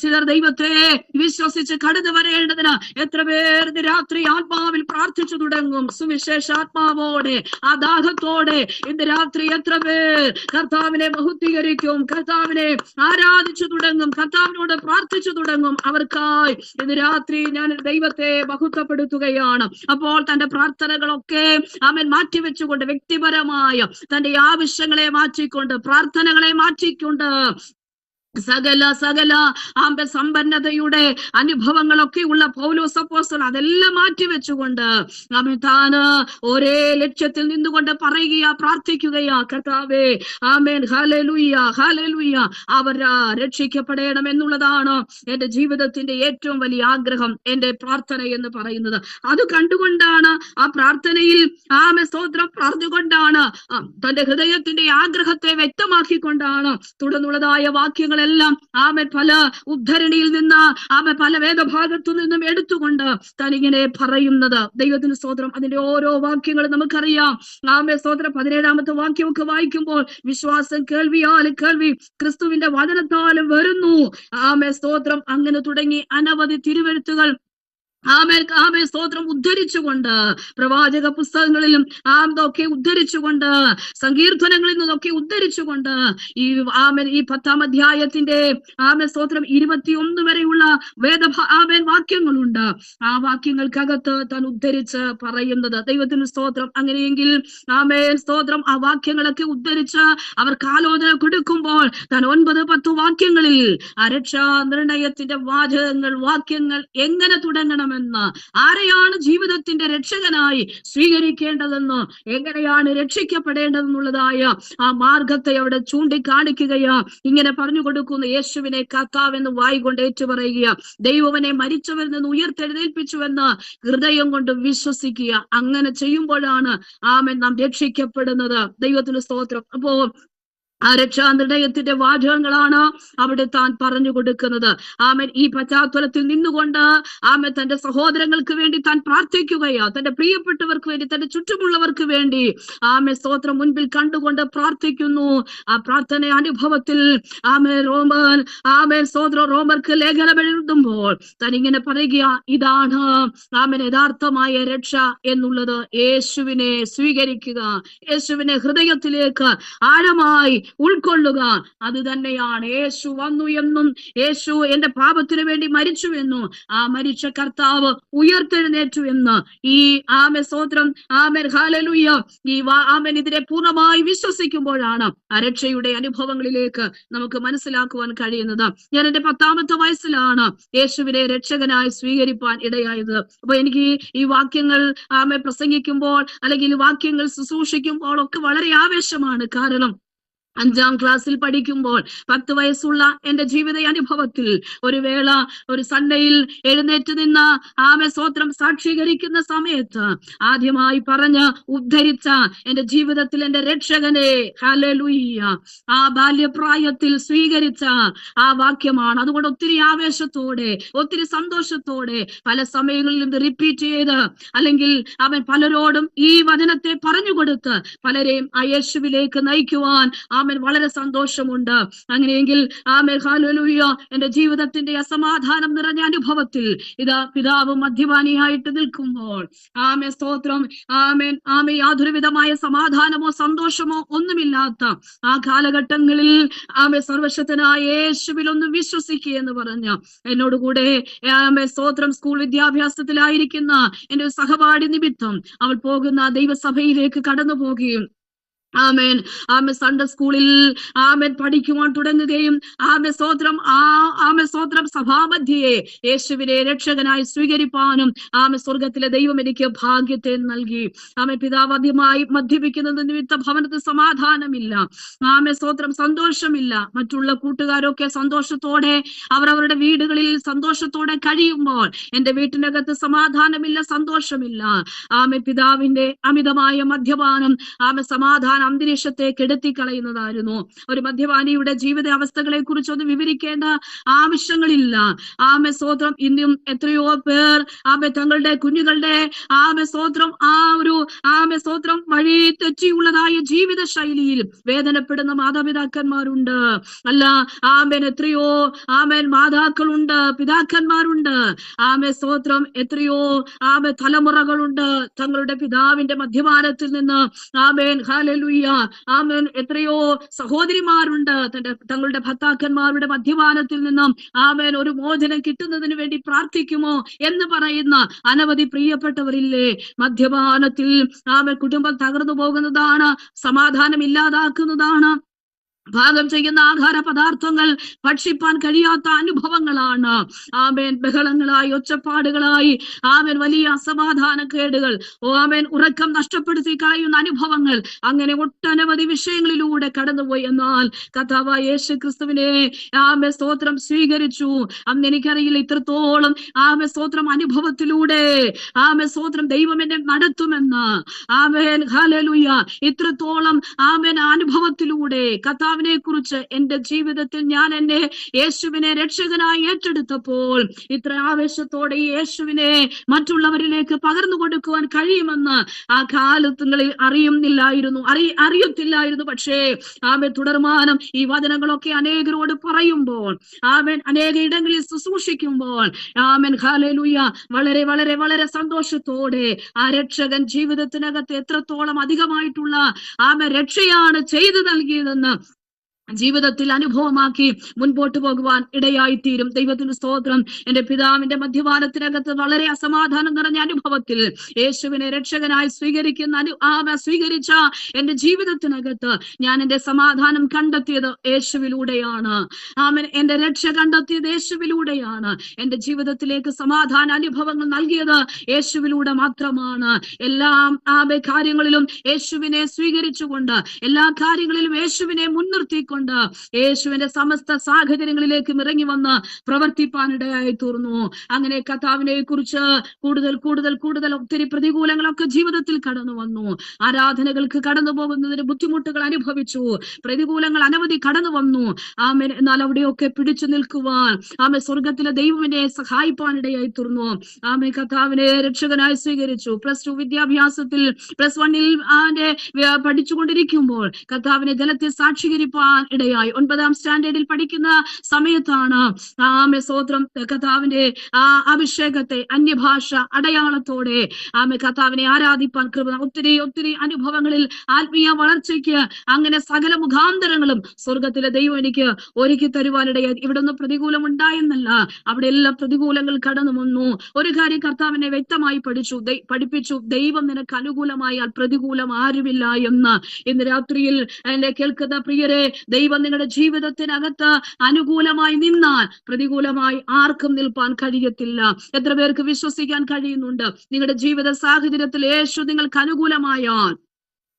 B: ചിലർ ദൈവത്തെ വിശ്വസിച്ച് കടന്നു വരേണ്ടതിന് എത്ര പേർ രാത്രി ആത്മാവിൽ പ്രാർത്ഥിച്ചു തുടങ്ങും. സുവിശേഷാത്മാവോടെ ആ ദാഹത്തോടെ ഇന്ന് രാത്രി എത്ര പേർ കർത്താവിനെ ബഹുദ്ധീകരിക്കും, കർത്താവിനെ ആരാധിച്ചു തുടങ്ങും, കർത്താവിനോട് പ്രാർത്ഥിച്ചു തുടങ്ങും. അവർക്കായി ഇന്ന് രാത്രി ഞാൻ ദൈവത്തെ ബഹുത്വപ്പെടുത്തുകയാണ്. അപ്പോൾ തന്റെ പ്രാർത്ഥനകളൊക്കെ മാറ്റിവെച്ചുകൊണ്ട്, വ്യക്തിപരമായ തന്റെ ആവശ്യങ്ങളെ മാറ്റിക്കൊണ്ട്, പ്രാർത്ഥനകളെ മാറ്റിക്കൊണ്ട്, സകല സമ്പന്നതയുടെ അനുഭവങ്ങളൊക്കെ ഉള്ള പൗലോസ് അപ്പോസ്തലൻ അതെല്ലാം മാറ്റിവെച്ചുകൊണ്ട് താന് ഒരേ ലക്ഷ്യത്തിൽ നിന്നുകൊണ്ട് പറയുകയാ, പ്രാർത്ഥിക്കുകയാ, കർത്താവേ ആമേൻ, ഹല്ലേലൂയ ഹല്ലേലൂയ, അവർ രക്ഷിക്കപ്പെടണം എന്നുള്ളതാണ് എന്റെ ജീവിതത്തിന്റെ ഏറ്റവും വലിയ ആഗ്രഹം, എന്റെ പ്രാർത്ഥന എന്ന് പറയുന്നത്. അത് കണ്ടുകൊണ്ടാണ് ആ പ്രാർത്ഥനയിൽ സ്തോത്രം പറഞ്ഞുകൊണ്ടാണ് തന്റെ ഹൃദയത്തിന്റെ ആഗ്രഹത്തെ വ്യക്തമാക്കിക്കൊണ്ടാണ് തുടർന്നുള്ളതായ വാക്യങ്ങൾ എല്ലാം പല ഉദ്ധരണിയിൽ നിന്ന് പല വേദഭാഗത്തു നിന്നും എടുത്തുകൊണ്ട് തനിങ്ങനെ പറയുന്നത്. ദൈവത്തിന് സ്തോത്രം. അതിന്റെ ഓരോ വാക്യങ്ങളും നമുക്കറിയാം. സ്തോത്രം 17-ാമത്തെ വാക്യമൊക്കെ വായിക്കുമ്പോൾ വിശ്വാസം കേൾവിയാലും കേൾവി ക്രിസ്തുവിന്റെ വചനത്താലും വരുന്നു. സ്തോത്രം. അങ്ങനെ തുടങ്ങി അനവധി തിരുവെഴുത്തുകൾ സ്തോത്രം ഉദ്ധരിച്ചുകൊണ്ട്, പ്രവാചക പുസ്തകങ്ങളിലും ഒക്കെ ഉദ്ധരിച്ചുകൊണ്ട്, സങ്കീർത്തനങ്ങളിൽ നിന്നൊക്കെ ഉദ്ധരിച്ചുകൊണ്ട് ഈ 10-ാം അധ്യായത്തിന്റെ സ്തോത്രം 21 വരെയുള്ള വാക്യങ്ങളുണ്ട്. ആ വാക്യങ്ങൾക്കകത്ത് താൻ ഉദ്ധരിച്ച് പറയുന്നത്. ദൈവത്തിന് സ്തോത്രം. അങ്ങനെയെങ്കിൽ സ്തോത്രം ആ വാക്യങ്ങളൊക്കെ ഉദ്ധരിച്ച് അവർക്ക് ആലോചന കൊടുക്കുമ്പോൾ താൻ 9-10 വാക്യങ്ങളിൽ ആ രക്ഷാ നിർണയത്തിന്റെ വാക്യങ്ങൾ എങ്ങനെ തുടങ്ങണം, ആരെയാണ് ജീവിതത്തിന്റെ രക്ഷകനായി സ്വീകരിക്കേണ്ടതെന്ന്, എങ്ങനെയാണ് രക്ഷിക്കപ്പെടേണ്ടതെന്നുള്ളതായ ആ മാർഗത്തെ അവിടെ ചൂണ്ടിക്കാണിക്കുകയാ. ഇങ്ങനെ പറഞ്ഞു കൊടുക്കുന്ന യേശുവിനെ കർത്താവെന്ന് വായികൊണ്ട് ഏറ്റുപറയുക, ദൈവവനെ മരിച്ചവരിൽ നിന്ന് ഉയർത്തെഴുന്നേൽപ്പിച്ചുവെന്ന് ഹൃദയം കൊണ്ട് വിശ്വസിക്കുക. അങ്ങനെ ചെയ്യുമ്പോഴാണ് നാം രക്ഷിക്കപ്പെടുന്നത്. ദൈവത്തിന് സ്തോത്രം. അപ്പോ ആ രക്ഷാനിർണയത്തിന്റെ വാചകങ്ങളാണ് അവിടെ താൻ പറഞ്ഞു കൊടുക്കുന്നത്. ഈ പശ്ചാത്തലത്തിൽ നിന്നുകൊണ്ട് തന്റെ സഹോദരങ്ങൾക്ക് വേണ്ടി താൻ പ്രാർത്ഥിക്കുകയാ, തന്റെ പ്രിയപ്പെട്ടവർക്ക് വേണ്ടി, തന്റെ ചുറ്റുമുള്ളവർക്ക് വേണ്ടി സ്തോത്രം മുൻപിൽ കണ്ടുകൊണ്ട് പ്രാർത്ഥിക്കുന്നു. ആ പ്രാർത്ഥന അനുഭവത്തിൽ സ്തോത്രം റോമർക്ക് ലേഖനം എഴുതുമ്പോൾ താൻ ഇങ്ങനെ പറയുക, ഇതാണ് യഥാർത്ഥമായ രക്ഷ എന്നുള്ളത്. യേശുവിനെ സ്വീകരിക്കുക, യേശുവിനെ ഹൃദയത്തിലേക്ക് ആഴമായി ഉൾക്കൊള്ളുക. അത് തന്നെയാണ് യേശു വന്നു എന്നും, യേശു എന്റെ പാപത്തിനു വേണ്ടി മരിച്ചു എന്നും, ആ മരിച്ച കർത്താവ് ഉയർത്തെഴുന്നേറ്റു എന്ന് ഈ സ്തോത്രം ഹല്ലേലൂയ ഈ ഇതിനെ പൂർണ്ണമായി വിശ്വസിക്കുമ്പോഴാണ് ആ രക്ഷയുടെ അനുഭവങ്ങളിലേക്ക് നമുക്ക് മനസ്സിലാക്കുവാൻ കഴിയുന്നത്. ഞാൻ എന്റെ 10-ാമത്തെ വയസ്സിലാണ് യേശുവിനെ രക്ഷകനായി സ്വീകരിപ്പാൻ ഇടയായത്. അപ്പൊ എനിക്ക് ഈ വാക്യങ്ങൾ പ്രസംഗിക്കുമ്പോൾ അല്ലെങ്കിൽ വാക്യങ്ങൾ ശുശ്രൂഷിക്കുമ്പോൾ ഒക്കെ വളരെ ആവേശമാണ്. കാരണം 5-ാം ക്ലാസ്സിൽ പഠിക്കുമ്പോൾ 10 വയസ്സുള്ള എന്റെ ജീവിത അനുഭവത്തിൽ ഒരു വേള ഒരു സൺഡേയിൽ എഴുന്നേറ്റ് നിന്ന് സ്തോത്രം സാക്ഷീകരിക്കുന്ന സമയത്ത് ആദ്യമായി പറഞ്ഞ് ഉദ്ധരിച്ച എന്റെ ജീവിതത്തിൽ എന്റെ രക്ഷകനെ ഹല്ലേലൂയ ആ ബാല്യപ്രായത്തിൽ സ്വീകരിച്ച ആ വാക്യമാണ്. അതുകൊണ്ട് ഒത്തിരി ആവേശത്തോടെ, ഒത്തിരി സന്തോഷത്തോടെ പല സമയങ്ങളിലും റിപ്പീറ്റ് ചെയ്ത്, അല്ലെങ്കിൽ പലരോടും ഈ വചനത്തെ പറഞ്ഞു കൊടുത്ത് പലരെയും ആ യേശുവിലേക്ക് നയിക്കുവാൻ വളരെ സന്തോഷമുണ്ട്. അങ്ങനെയെങ്കിൽ ഹല്ലേലൂയ എന്റെ ജീവിതത്തിന്റെ അസമാധാനം നിറഞ്ഞ അനുഭവത്തിൽ ഇതാ പിതാവ് മദ്യപാനിയായിട്ട് നിൽക്കുമ്പോൾ സ്തോത്രം യാതൊരു വിധമായ സമാധാനമോ സന്തോഷമോ ഒന്നുമില്ലാത്ത ആ കാലഘട്ടങ്ങളിൽ സർവശക്തനായ യേശുവിൽ ഒന്ന് വിശ്വസിക്കുക എന്ന് പറഞ്ഞ എന്നോടുകൂടെ സ്തോത്രം സ്കൂൾ വിദ്യാഭ്യാസത്തിലായിരിക്കുന്ന എന്റെ സഹപാഠി നിമിത്തം അവൾ പോകുന്ന ദൈവസഭയിലേക്ക് കടന്നു പോകുകയും ആമേൻ. ആമേൻ. സൺഡേ സ്കൂളിൽ ആമേൻ പഠിക്കുവാൻ തുടങ്ങുകയും ആമേൻ സ്തോത്രം സഭാമധ്യയെ യേശുവിനെ രക്ഷകനായി സ്വീകരിപ്പാനും സ്വർഗത്തിലെ ദൈവം എനിക്ക് ഭാഗ്യത്തെ നൽകി. പിതാവ് ആദ്യമായി മദ്യപിക്കുന്നത് നിമിത്തം ഭവനത്തിൽ സമാധാനമില്ല. സ്തോത്രം സന്തോഷമില്ല. മറ്റുള്ള കൂട്ടുകാരൊക്കെ സന്തോഷത്തോടെ അവരവരുടെ വീടുകളിൽ സന്തോഷത്തോടെ കഴിയുമ്പോൾ എന്റെ വീട്ടിനകത്ത് സമാധാനമില്ല, സന്തോഷമില്ല. പിതാവിന്റെ അമിതമായ മദ്യപാനം സമാധാന അന്തരീക്ഷത്തെ കെടുത്തിക്കളയുന്നതായിരുന്നു. ഒരു മദ്യപാനിയുടെ ജീവിത അവസ്ഥകളെ കുറിച്ചൊന്നും വിവരിക്കേണ്ട ആവശ്യങ്ങളില്ല. സ്തോത്രം ഇന്നും എത്രയോ പേർ തങ്ങളുടെ കുഞ്ഞുങ്ങളുടെ സ്തോത്രം സ്തോത്രം വഴി തെറ്റിയുള്ളതായ ജീവിത ശൈലിയിൽ വേദനപ്പെടുന്ന മാതാപിതാക്കന്മാരുണ്ട്. അല്ല എത്രയോ മാതാക്കളുണ്ട്, പിതാക്കന്മാരുണ്ട്. സ്തോത്രം എത്രയോ തലമുറകളുണ്ട് തങ്ങളുടെ പിതാവിന്റെ മദ്യപാനത്തിൽ നിന്ന് ഹല്ലേലൂയ എത്രയോ സഹോദരിമാരുണ്ട് തങ്ങളുടെ ഭർത്താക്കന്മാരുടെ മദ്യപാനത്തിൽ നിന്നും ഒരു മോചനം കിട്ടുന്നതിന് വേണ്ടി പ്രാർത്ഥിക്കുമോ എന്ന് പറയുന്ന അനവധി പ്രിയപ്പെട്ടവരില്ലേ? മദ്യപാനത്തിൽ കുടുംബം തകർന്നു പോകുന്നതാണ്, സമാധാനം ഇല്ലാതാക്കുന്നതാണ്. പാകം ചെയ്യുന്ന ആഹാര പദാർത്ഥങ്ങൾ ഭക്ഷിപ്പാൻ കഴിയാത്ത അനുഭവങ്ങളാണ്. ബഹളങ്ങളായി, ഒച്ചപ്പാടുകളായി, വലിയ അസമാധാനക്കേടുകൾ, ഉറക്കം നഷ്ടപ്പെടുത്തി കളയുന്ന അനുഭവങ്ങൾ, അങ്ങനെ ഒട്ടനവധി വിഷയങ്ങളിലൂടെ കടന്നുപോയി. എന്നാൽ കർത്താവായ യേശു ക്രിസ്തുവിനെ സ്തോത്രം സ്വീകരിച്ചു. അന്ന് എനിക്കറിയില്ല ഇത്രത്തോളം സ്തോത്രം അനുഭവത്തിലൂടെ സ്തോത്രം ദൈവം എന്നെ നടത്തുമെന്ന്. ഹല്ലേലൂയ. ഇത്രത്തോളം അനുഭവത്തിലൂടെ കർത്താവിനെ കുറിച്ച് എന്റെ ജീവിതത്തിൽ ഞാൻ എന്നെ യേശുവിനെ രക്ഷകനായി ഏറ്റെടുത്തപ്പോൾ ഇത്ര ആവേശത്തോടെ യേശുവിനെ മറ്റുള്ളവരിലേക്ക് പകർന്നു കൊടുക്കുവാൻ കഴിയുമെന്ന് ആ കാലങ്ങളിൽ അറിയത്തില്ലായിരുന്നു. പക്ഷേ തുടർമാനം ഈ വചനങ്ങളൊക്കെ അനേകരോട് പറയുമ്പോൾ, അനേക ഇടങ്ങളിൽ ശുശ്രൂഷിക്കുമ്പോൾ ഹല്ലേലൂയ വളരെ വളരെ വളരെ സന്തോഷത്തോടെ ആ രക്ഷകൻ ജീവിതത്തിനകത്ത് എത്രത്തോളം അധികമായിട്ടുള്ള രക്ഷയാണ് ചെയ്തു നൽകിയതെന്ന് ജീവിതത്തിൽ അനുഭവമാക്കി മുൻപോട്ട് പോകുവാൻ ഇടയായിത്തീരും. ദൈവത്തിന് സ്തോത്രം. എന്റെ പിതാവിന്റെ മദ്യപാനത്തിനകത്ത് വളരെ അസമാധാനം നിറഞ്ഞ അനുഭവത്തിൽ യേശുവിനെ രക്ഷകനായി സ്വീകരിച്ച എന്റെ ജീവിതത്തിനകത്ത് ഞാൻ എന്റെ സമാധാനം കണ്ടെത്തിയത് യേശുവിലൂടെയാണ്. എന്റെ രക്ഷ കണ്ടെത്തിയത് യേശുവിലൂടെയാണ്. എന്റെ ജീവിതത്തിലേക്ക് സമാധാന അനുഭവങ്ങൾ നൽകിയത് യേശുവിലൂടെ മാത്രമാണ്. എല്ലാ കാര്യങ്ങളിലും യേശുവിനെ സ്വീകരിച്ചുകൊണ്ട്, എല്ലാ കാര്യങ്ങളിലും യേശുവിനെ മുൻനിർത്തിക്കൊണ്ട് യേശുവിന്റെ സമസ്ത സാഹചര്യങ്ങളിലേക്ക് ഇറങ്ങി വന്ന് പ്രവർത്തിപ്പാനിടയായി തീർന്നു. അങ്ങനെ കർത്താവിനെ കുറിച്ച് കൂടുതൽ കൂടുതൽ കൂടുതൽ ഒത്തിരി പ്രതികൂലങ്ങളൊക്കെ ജീവിതത്തിൽ കടന്നു വന്നു. ആരാധനകൾക്ക് കടന്നു പോകുന്നതിന് ബുദ്ധിമുട്ടുകൾ അനുഭവിച്ചു. പ്രതികൂലങ്ങൾ അനവധി കടന്നു വന്നു. എന്നാൽ അവിടെയൊക്കെ പിടിച്ചു നിൽക്കുവാൻ സ്വർഗത്തിലെ ദൈവത്തിനെ സഹായിപ്പാനിടയായി തീർന്നു. കർത്താവിനെ രക്ഷകനായി സ്വീകരിച്ചു. +2 വിദ്യാഭ്യാസത്തിൽ +1 പഠിച്ചുകൊണ്ടിരിക്കുമ്പോൾ കർത്താവിനെ ജലത്തിൽ സാക്ഷീകരിപ്പാൻ ഇടയായി. 9ാം സ്റ്റാൻഡേർഡിൽ പഠിക്കുന്ന സമയത്താണ് സ്തോത്രം കർത്താവിന്റെ അഭിഷേകത്തെ അന്യഭാഷ അടയാളത്തോടെ കർത്താവിനെ ആരാധിപ്പാൻ കൃപ. ഒത്തിരി ഒത്തിരി അനുഭവങ്ങളിൽ ആത്മീയ വളർച്ചയ്ക്ക് അങ്ങനെ സകല മുഖാന്തരങ്ങളും സ്വർഗത്തിലെ ദൈവം എനിക്ക് ഒരുക്കി തരുവാനിടയായി. ഇവിടെ ഒന്നും പ്രതികൂലം ഉണ്ടായെന്നല്ല, അവിടെ എല്ലാ പ്രതികൂലങ്ങൾ കടന്നു വന്നു. ഒരു കാര്യം കർത്താവിനെ വ്യക്തമായി പഠിപ്പിച്ചു, ദൈവം നിനക്ക് അനുകൂലമായാൽ പ്രതികൂലം ആരുമില്ല എന്ന്. ഇന്ന് രാത്രിയിൽ എന്നെ കേൾക്കുന്ന പ്രിയരെ, ദൈവം നിങ്ങളുടെ ജീവിതത്തിനകത്ത് അനുകൂലമായി നിന്നാൽ പ്രതികൂലമായി ആർക്കും നിൽപ്പാൻ കഴിയത്തില്ല. എത്ര പേർക്ക് വിശ്വസിക്കാൻ കഴിയുന്നുണ്ട്? നിങ്ങളുടെ ജീവിത സാഹചര്യത്തിൽ യേശു നിങ്ങൾക്ക് അനുകൂലമായാൽ,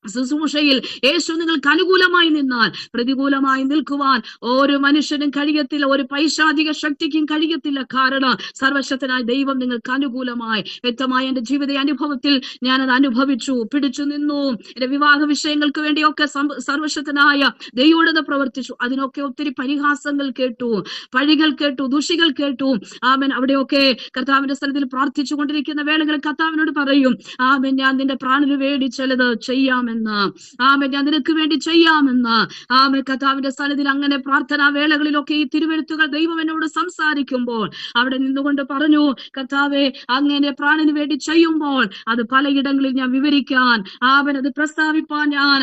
B: ശുശ്രൂഷയിൽ യേശു നിങ്ങൾക്ക് അനുകൂലമായി നിന്നാൽ പ്രതികൂലമായി നിൽക്കുവാൻ ഒരു മനുഷ്യനും കഴിയത്തില്ല, ഒരു പൈശാചിക ശക്തിക്കും കഴിയത്തില്ല. കാരണം സർവശക്തനായ ദൈവം നിങ്ങൾക്ക് അനുകൂലമായി. വ്യക്തമായ എന്റെ ജീവിത അനുഭവത്തിൽ ഞാനത് അനുഭവിച്ചു, പിടിച്ചു നിന്നു. എന്റെ വിവാഹ വിഷയങ്ങൾക്ക് വേണ്ടിയൊക്കെ സർവശക്തനായ ദൈവത്തോട് പ്രവർത്തിച്ചു. അതിനൊക്കെ ഒത്തിരി പരിഹാസങ്ങൾ കേട്ടു, പഴികൾ കേട്ടു, ദുഷികൾ കേട്ടു. അവിടെയൊക്കെ കർത്താവിന്റെ സ്ഥലത്തിൽ പ്രാർത്ഥിച്ചു കൊണ്ടിരിക്കുന്ന വേളകളിൽ കർത്താവിനോട് പറയും, ഞാൻ നിന്റെ പ്രാണന് വേണ്ടി ചിലത് ചെയ്യാമെന്ന്, ഞാൻ നിനക്ക് വേണ്ടി ചെയ്യാമെന്ന്. കർത്താവിന്റെ സന്നിധിയിൽ അങ്ങനെ പ്രാർത്ഥനാ വേളകളിലൊക്കെ ഈ തിരുവെഴുത്തുകൾ ദൈവം എന്നോട് സംസാരിക്കുമ്പോൾ അവിടെ നിന്നുകൊണ്ട് പറഞ്ഞു, കർത്താവെ, അങ്ങനെ പ്രാണന് വേണ്ടി ചെയ്യുമ്പോൾ അത് പലയിടങ്ങളിൽ ഞാൻ വിവരിക്കാൻ, അത് പ്രസ്താവിപ്പാൻ ഞാൻ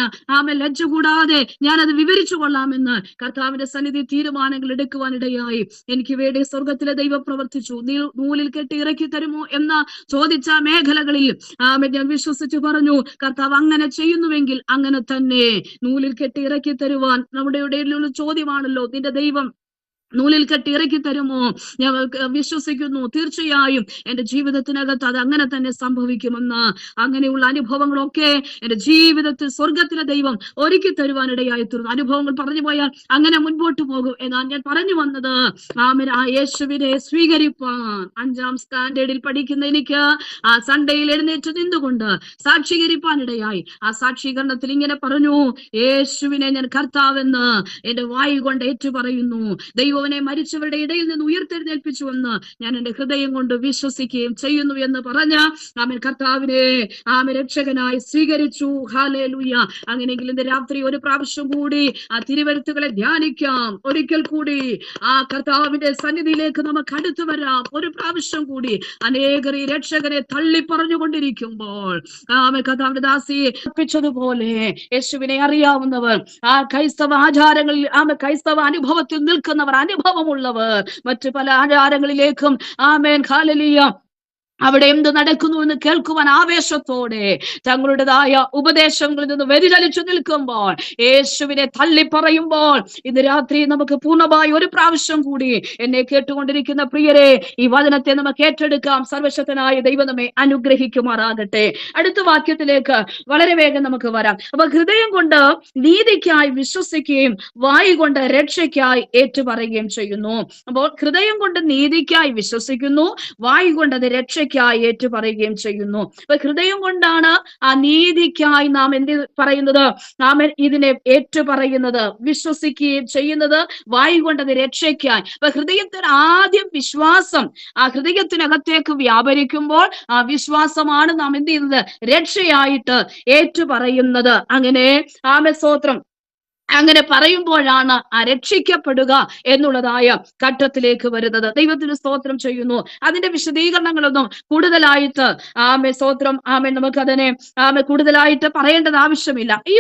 B: ലജ്ജ കൂടാതെ ഞാനത് വിവരിച്ചു കൊള്ളാമെന്ന് കർത്താവിന്റെ സന്നിധി തീരുമാനങ്ങൾ എടുക്കുവാനിടയായി. എനിക്ക് വേണ്ടി സ്വർഗത്തിലെ ദൈവം പ്രവർത്തിച്ചു. നൂലിൽ കെട്ടി ഇറക്കി തരുമോ എന്ന് ചോദിച്ച മേഖലകളിൽ ഞാൻ വിശ്വസിച്ചു പറഞ്ഞു, കർത്താവ് അങ്ങനെ ചെയ്യുന്നു ചെയ്യുന്നുവെങ്കിൽ അങ്ങനെ തന്നെ നൂലിൽ കെട്ടി ഇറക്കി തരുവാൻ നമ്മുടെ ഇടയിലുള്ള ചോദ്യമാണല്ലോ, നിന്റെ ദൈവം നൂലിൽ കെട്ടി ഇറക്കി തരുമോ? ഞാൻ വിശ്വസിക്കുന്നു, തീർച്ചയായും എന്റെ ജീവിതത്തിനകത്ത് അത് അങ്ങനെ തന്നെ സംഭവിക്കുമെന്ന്. അങ്ങനെയുള്ള അനുഭവങ്ങളൊക്കെ എന്റെ ജീവിതത്തിൽ സ്വർഗത്തിലെ ദൈവം ഒരുക്കി തരുവാനിടയായി തീർന്നു. അനുഭവങ്ങൾ പറഞ്ഞു പോയാൽ അങ്ങനെ മുൻപോട്ട് പോകും. എന്നാൽ ഞാൻ പറഞ്ഞു വന്നത്, ആ യേശുവിനെ സ്വീകരിപ്പാൻ 5ാം സ്റ്റാൻഡേർഡിൽ പഠിക്കുന്ന എനിക്ക് ആ സൺഡേയിൽ എഴുന്നേറ്റ് നിന്നുകൊണ്ട് സാക്ഷീകരിപ്പാനിടയായി. ആ സാക്ഷീകരണത്തിൽ ഇങ്ങനെ പറഞ്ഞു, യേശുവിനെ ഞാൻ കർത്താവെന്ന് എന്റെ വായു കൊണ്ട് ഏറ്റു പറയുന്നു. ദൈവനെ മരിച്ചവരുടെ ഇടയിൽ നിന്ന് ഉയർത്തെഴുന്നേൽപ്പിച്ചുവെന്ന് ഞാൻ എന്റെ ഹൃദയം കൊണ്ട് വിശ്വസിക്കുകയും ചെയ്യുന്നു എന്ന് പറഞ്ഞ് ആമേൻ കർത്താവിനെ രക്ഷകനായി സ്വീകരിച്ചു. ഹല്ലേലൂയ. അങ്ങനെയെങ്കിൽ ഇന്ന് രാത്രി ഒരു പ്രാവശ്യം കൂടി ആ തിരുവെഴുത്തുകളെ ധ്യാനിക്കാം. ഒരിക്കൽ കൂടി ആ കർത്താവിന്റെ സന്നിധിയിലേക്ക് നമുക്ക് അടുത്തു വരാം. ഒരു പ്രാവശ്യം കൂടി അനേകർ ഈ രക്ഷകനെ തള്ളി പറഞ്ഞുകൊണ്ടിരിക്കുമ്പോൾ ആമേൻ കർത്താവിന്റെ ദാസിയെ അർപ്പിച്ചതുപോലെ യേശുവിനെ അറിയാവുന്നവർ, ആ ക്രൈസ്തവ ആചാരങ്ങളിൽ ക്രൈസ്തവ അനുഭവത്തിൽ നിൽക്കുന്നവർ, അനുഭവമുള്ളവർ മറ്റു പല ആചാരങ്ങളിലേക്കും ആമേൻ ഹല്ലേലൂയ അവിടെ എന്ത് നടക്കുന്നു എന്ന് കേൾക്കുവാൻ ആവേശത്തോടെ തങ്ങളുടേതായ ഉപദേശങ്ങളിൽ നിന്ന് വ്യതിചലിച്ചു നിൽക്കുമ്പോൾ, യേശുവിനെ തള്ളി പറയുമ്പോൾ, ഇന്ന് രാത്രി നമുക്ക് പൂർണ്ണമായി ഒരു പ്രാവശ്യം കൂടി എന്നെ കേട്ടുകൊണ്ടിരിക്കുന്ന പ്രിയരെ ഈ വചനത്തെ നമുക്ക് ഏറ്റെടുക്കാം. സർവശക്തനായ ദൈവം നമ്മെ അനുഗ്രഹിക്കുമാറാകട്ടെ. അടുത്ത വാക്യത്തിലേക്ക് വളരെ വേഗം നമുക്ക് വരാം. അപ്പൊ ഹൃദയം കൊണ്ട് നീതിക്കായി വിശ്വസിക്കുകയും വായു കൊണ്ട് രക്ഷയ്ക്കായി ഏറ്റുപറയുകയും ചെയ്യുന്നു. അപ്പോൾ ഹൃദയം കൊണ്ട് നീതിക്കായി വിശ്വസിക്കുന്നു, വായു കൊണ്ട് അത് രക്ഷ ഏറ്റു പറയുകയും ചെയ്യുന്നു. അപ്പൊ ഹൃദയം കൊണ്ടാണ് ആ നീതിക്കായി നാം എന്ത് പറയുന്നത്, നാം ഇതിനെ ഏറ്റു പറയുന്നത്, വിശ്വസിക്കുകയും ചെയ്യുന്നത്. വായു കൊണ്ടത് രക്ഷയ്ക്കായി. അപ്പൊ ഹൃദയത്തിന് ആദ്യം വിശ്വാസം ആ ഹൃദയത്തിനകത്തേക്ക് വ്യാപരിക്കുമ്പോൾ ആ വിശ്വാസമാണ് നാം എന്ത് ചെയ്യുന്നത്, രക്ഷയായിട്ട് ഏറ്റു പറയുന്നത്. അങ്ങനെ സ്തോത്രം, അങ്ങനെ പറയുമ്പോഴാണ് ആ രക്ഷിക്കപ്പെടുക എന്നുള്ളതായ ഘട്ടത്തിലേക്ക് വരുന്നത്. ദൈവത്തിന് സ്തോത്രം ചെയ്യുന്നു. അതിന്റെ വിശദീകരണങ്ങളൊന്നും കൂടുതലായിട്ട് സ്തോത്രം നമുക്കതിനെ കൂടുതലായിട്ട് പറയേണ്ടത് ആവശ്യമില്ല. ഈ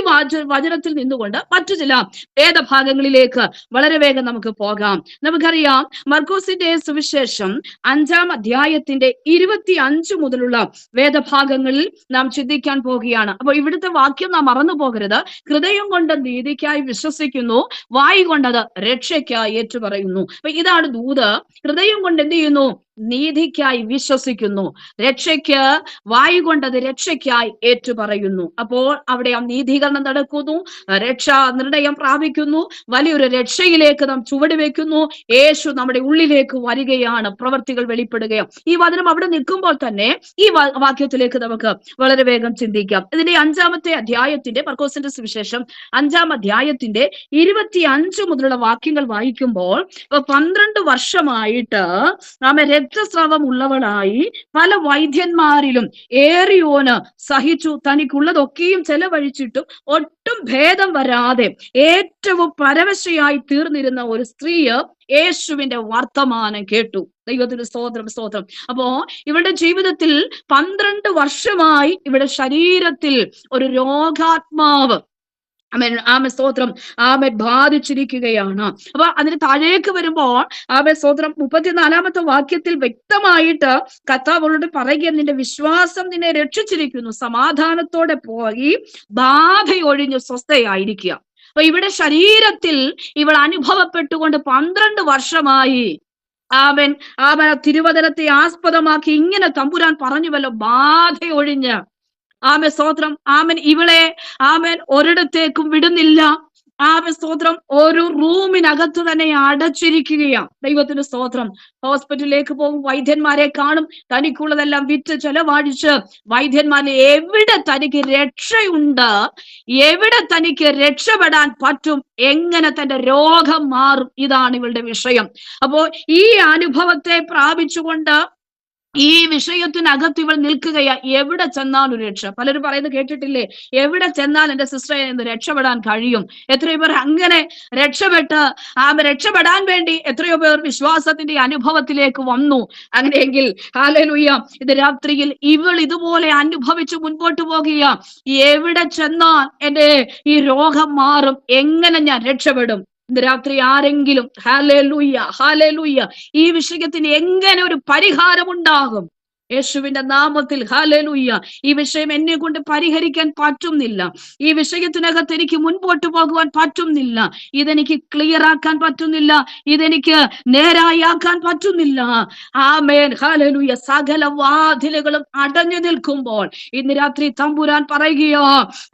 B: വചനത്തിൽ നിന്നുകൊണ്ട് മറ്റു ചില വേദഭാഗങ്ങളിലേക്ക് വളരെ വേഗം നമുക്ക് പോകാം. നമുക്കറിയാം, മർക്കോസിന്റെ സുവിശേഷം 5ാം അധ്യായത്തിന്റെ 25 മുതലുള്ള വേദഭാഗങ്ങളിൽ നാം ചിന്തിക്കാൻ പോകുകയാണ്. അപ്പൊ ഇവിടുത്തെ വാക്യം നാം മറന്നു പോകരുത്. ഹൃദയം കൊണ്ട് നീതിക്കായി വിശ്വസിക്കുന്നു, വായു കൊണ്ടത് രക്ഷയ്ക്കായി ഏറ്റുപറയുന്നു. അപ്പൊ ഇതാണ് ദൂത്. ഹൃദയം കൊണ്ട് എന്ത് ചെയ്യുന്നു, നീതിക്കായി വിശ്വസിക്കുന്നു, രക്ഷയ്ക്ക് വായു കൊണ്ടത് രക്ഷയ്ക്കായി ഏറ്റുപറയുന്നു. അപ്പോൾ അവിടെ ആ നീതീകരണം നടക്കുന്നു, രക്ഷാ നിർണയം പ്രാപിക്കുന്നു, വലിയൊരു രക്ഷയിലേക്ക് നാം ചുവടുവെക്കുന്നു. യേശു നമ്മുടെ ഉള്ളിലേക്ക് വരികയാണ്, പ്രവർത്തികൾ വെളിപ്പെടുകയാണ്. ഈ വചനം അവിടെ നിൽക്കുമ്പോൾ തന്നെ ഈ വാക്യത്തിലേക്ക് നമുക്ക് വളരെ വേഗം ചിന്തിക്കാം. ഇതിന്റെ 5ാമത്തെ അധ്യായത്തിന്റെ, മർക്കോസിന്റെ സുവിശേഷം 5ാം അധ്യായത്തിന്റെ 25 മുതലുള്ള വാക്യങ്ങൾ വായിക്കുമ്പോൾ, 12 വർഷമായിട്ട് രക്തസ്രാവം ഉള്ളവളായി പല വൈദ്യന്മാരിലും ഏറിയോന് സഹിച്ചു, തനിക്കുള്ളതൊക്കെയും ചെലവഴിച്ചിട്ടും ഒട്ടും ഭേദം വരാതെ ഏറ്റവും പരവശയായി തീർന്നിരുന്ന ഒരു സ്ത്രീ യേശുവിന്റെ വർത്തമാനം കേട്ടു. ദൈവത്തിന് സ്തോത്രം. അപ്പോ ഇവരുടെ ജീവിതത്തിൽ 12 വർഷമായി ഇവിടെ ശരീരത്തിൽ ഒരു രോഗാത്മാവ് സ്തോത്രം ബാധിച്ചിരിക്കുകയാണ്. അപ്പൊ അതിന് താഴേക്ക് വരുമ്പോൾ സ്തോത്രം 34ാമത്തെ വാക്യത്തിൽ വ്യക്തമായിട്ട് കർത്താവോട് പറയുക, നിന്റെ വിശ്വാസം നിന്നെ രക്ഷിച്ചിരിക്കുന്നു, സമാധാനത്തോടെ പോയി ബാധയൊഴിഞ്ഞ് സ്വസ്ഥയായിരിക്കുക. അപ്പൊ ഇവിടെ ശരീരത്തിൽ ഇവൾ അനുഭവപ്പെട്ടുകൊണ്ട് 12 വർഷമായി തിരുവചനത്തെ ആസ്പദമാക്കി ഇങ്ങനെ തമ്പുരാൻ പറഞ്ഞുവല്ലോ, ബാധയൊഴിഞ്ഞ് സ്തോത്രം ഇവളെ ഒരിടത്തേക്കും വിടുന്നില്ല. സ്തോത്രം ഒരു റൂമിനകത്ത് തന്നെ അടച്ചിരിക്കുകയാണ്. ദൈവത്തിന് സ്തോത്രം. ഹോസ്പിറ്റലിലേക്ക് പോകും, വൈദ്യന്മാരെ കാണും, തനിക്കുള്ളതെല്ലാം വിറ്റ് ചെലവഴിച്ച് വൈദ്യന്മാരെ എവിടെ തനിക്ക് രക്ഷയുണ്ട്, എവിടെ തനിക്ക് രക്ഷപ്പെടാൻ പറ്റും, എങ്ങനെ തന്റെ രോഗം മാറും, ഇതാണ് ഇവളുടെ വിഷയം. അപ്പോ ഈ അനുഭവത്തെ പ്രാപിച്ചുകൊണ്ട് ഈ വിഷയത്തിനകത്ത് ഇവൾ നിൽക്കുകയാ. എവിടെ ചെന്നാൽ ഒരു രക്ഷ. പലരും പറയുന്നത് കേട്ടിട്ടില്ലേ, എവിടെ ചെന്നാൽ എന്റെ സിസ്റ്ററെ എന്ന് രക്ഷപ്പെടാൻ കഴിയും. എത്രയോ പേർ അങ്ങനെ രക്ഷപ്പെടാൻ വേണ്ടി എത്രയോ പേർ വിശ്വാസത്തിന്റെ അനുഭവത്തിലേക്ക് വന്നു. അങ്ങനെയെങ്കിൽ ഹല്ലേലൂയ, ഇത് രാത്രിയിൽ ഇവൾ ഇതുപോലെ അനുഭവിച്ച് മുൻപോട്ട് പോകുക. എവിടെ ചെന്നാൽ എന്റെ ഈ രോഗം മാറും, എങ്ങനെ ഞാൻ രക്ഷപ്പെടും? ഇന്ന് രാത്രി ആരെങ്കിലും ഹല്ലേലൂയ ഈ വിഷയത്തിന് എങ്ങനെ ഒരു പരിഹാരം ഉണ്ടാകും, യേശുവിന്റെ നാമത്തിൽ ഹല്ലേലൂയ. ഈ വിഷയം എന്നെ കൊണ്ട് പരിഹരിക്കാൻ പറ്റുന്നില്ല, ഈ വിഷയത്തിനകത്ത് എനിക്ക് മുൻപോട്ട് പോകുവാൻ പറ്റുന്നില്ല, ഇതെനിക്ക് ക്ലിയർ ആക്കാൻ പറ്റുന്നില്ല, ഇതെനിക്ക് നേരായാക്കാൻ പറ്റുന്നില്ല. Amen hallelujah. സകല വാതിലുകളും അടഞ്ഞു നിൽക്കുമ്പോൾ ഇന്ന് രാത്രി തമ്പുരാൻ പറയുകയോ,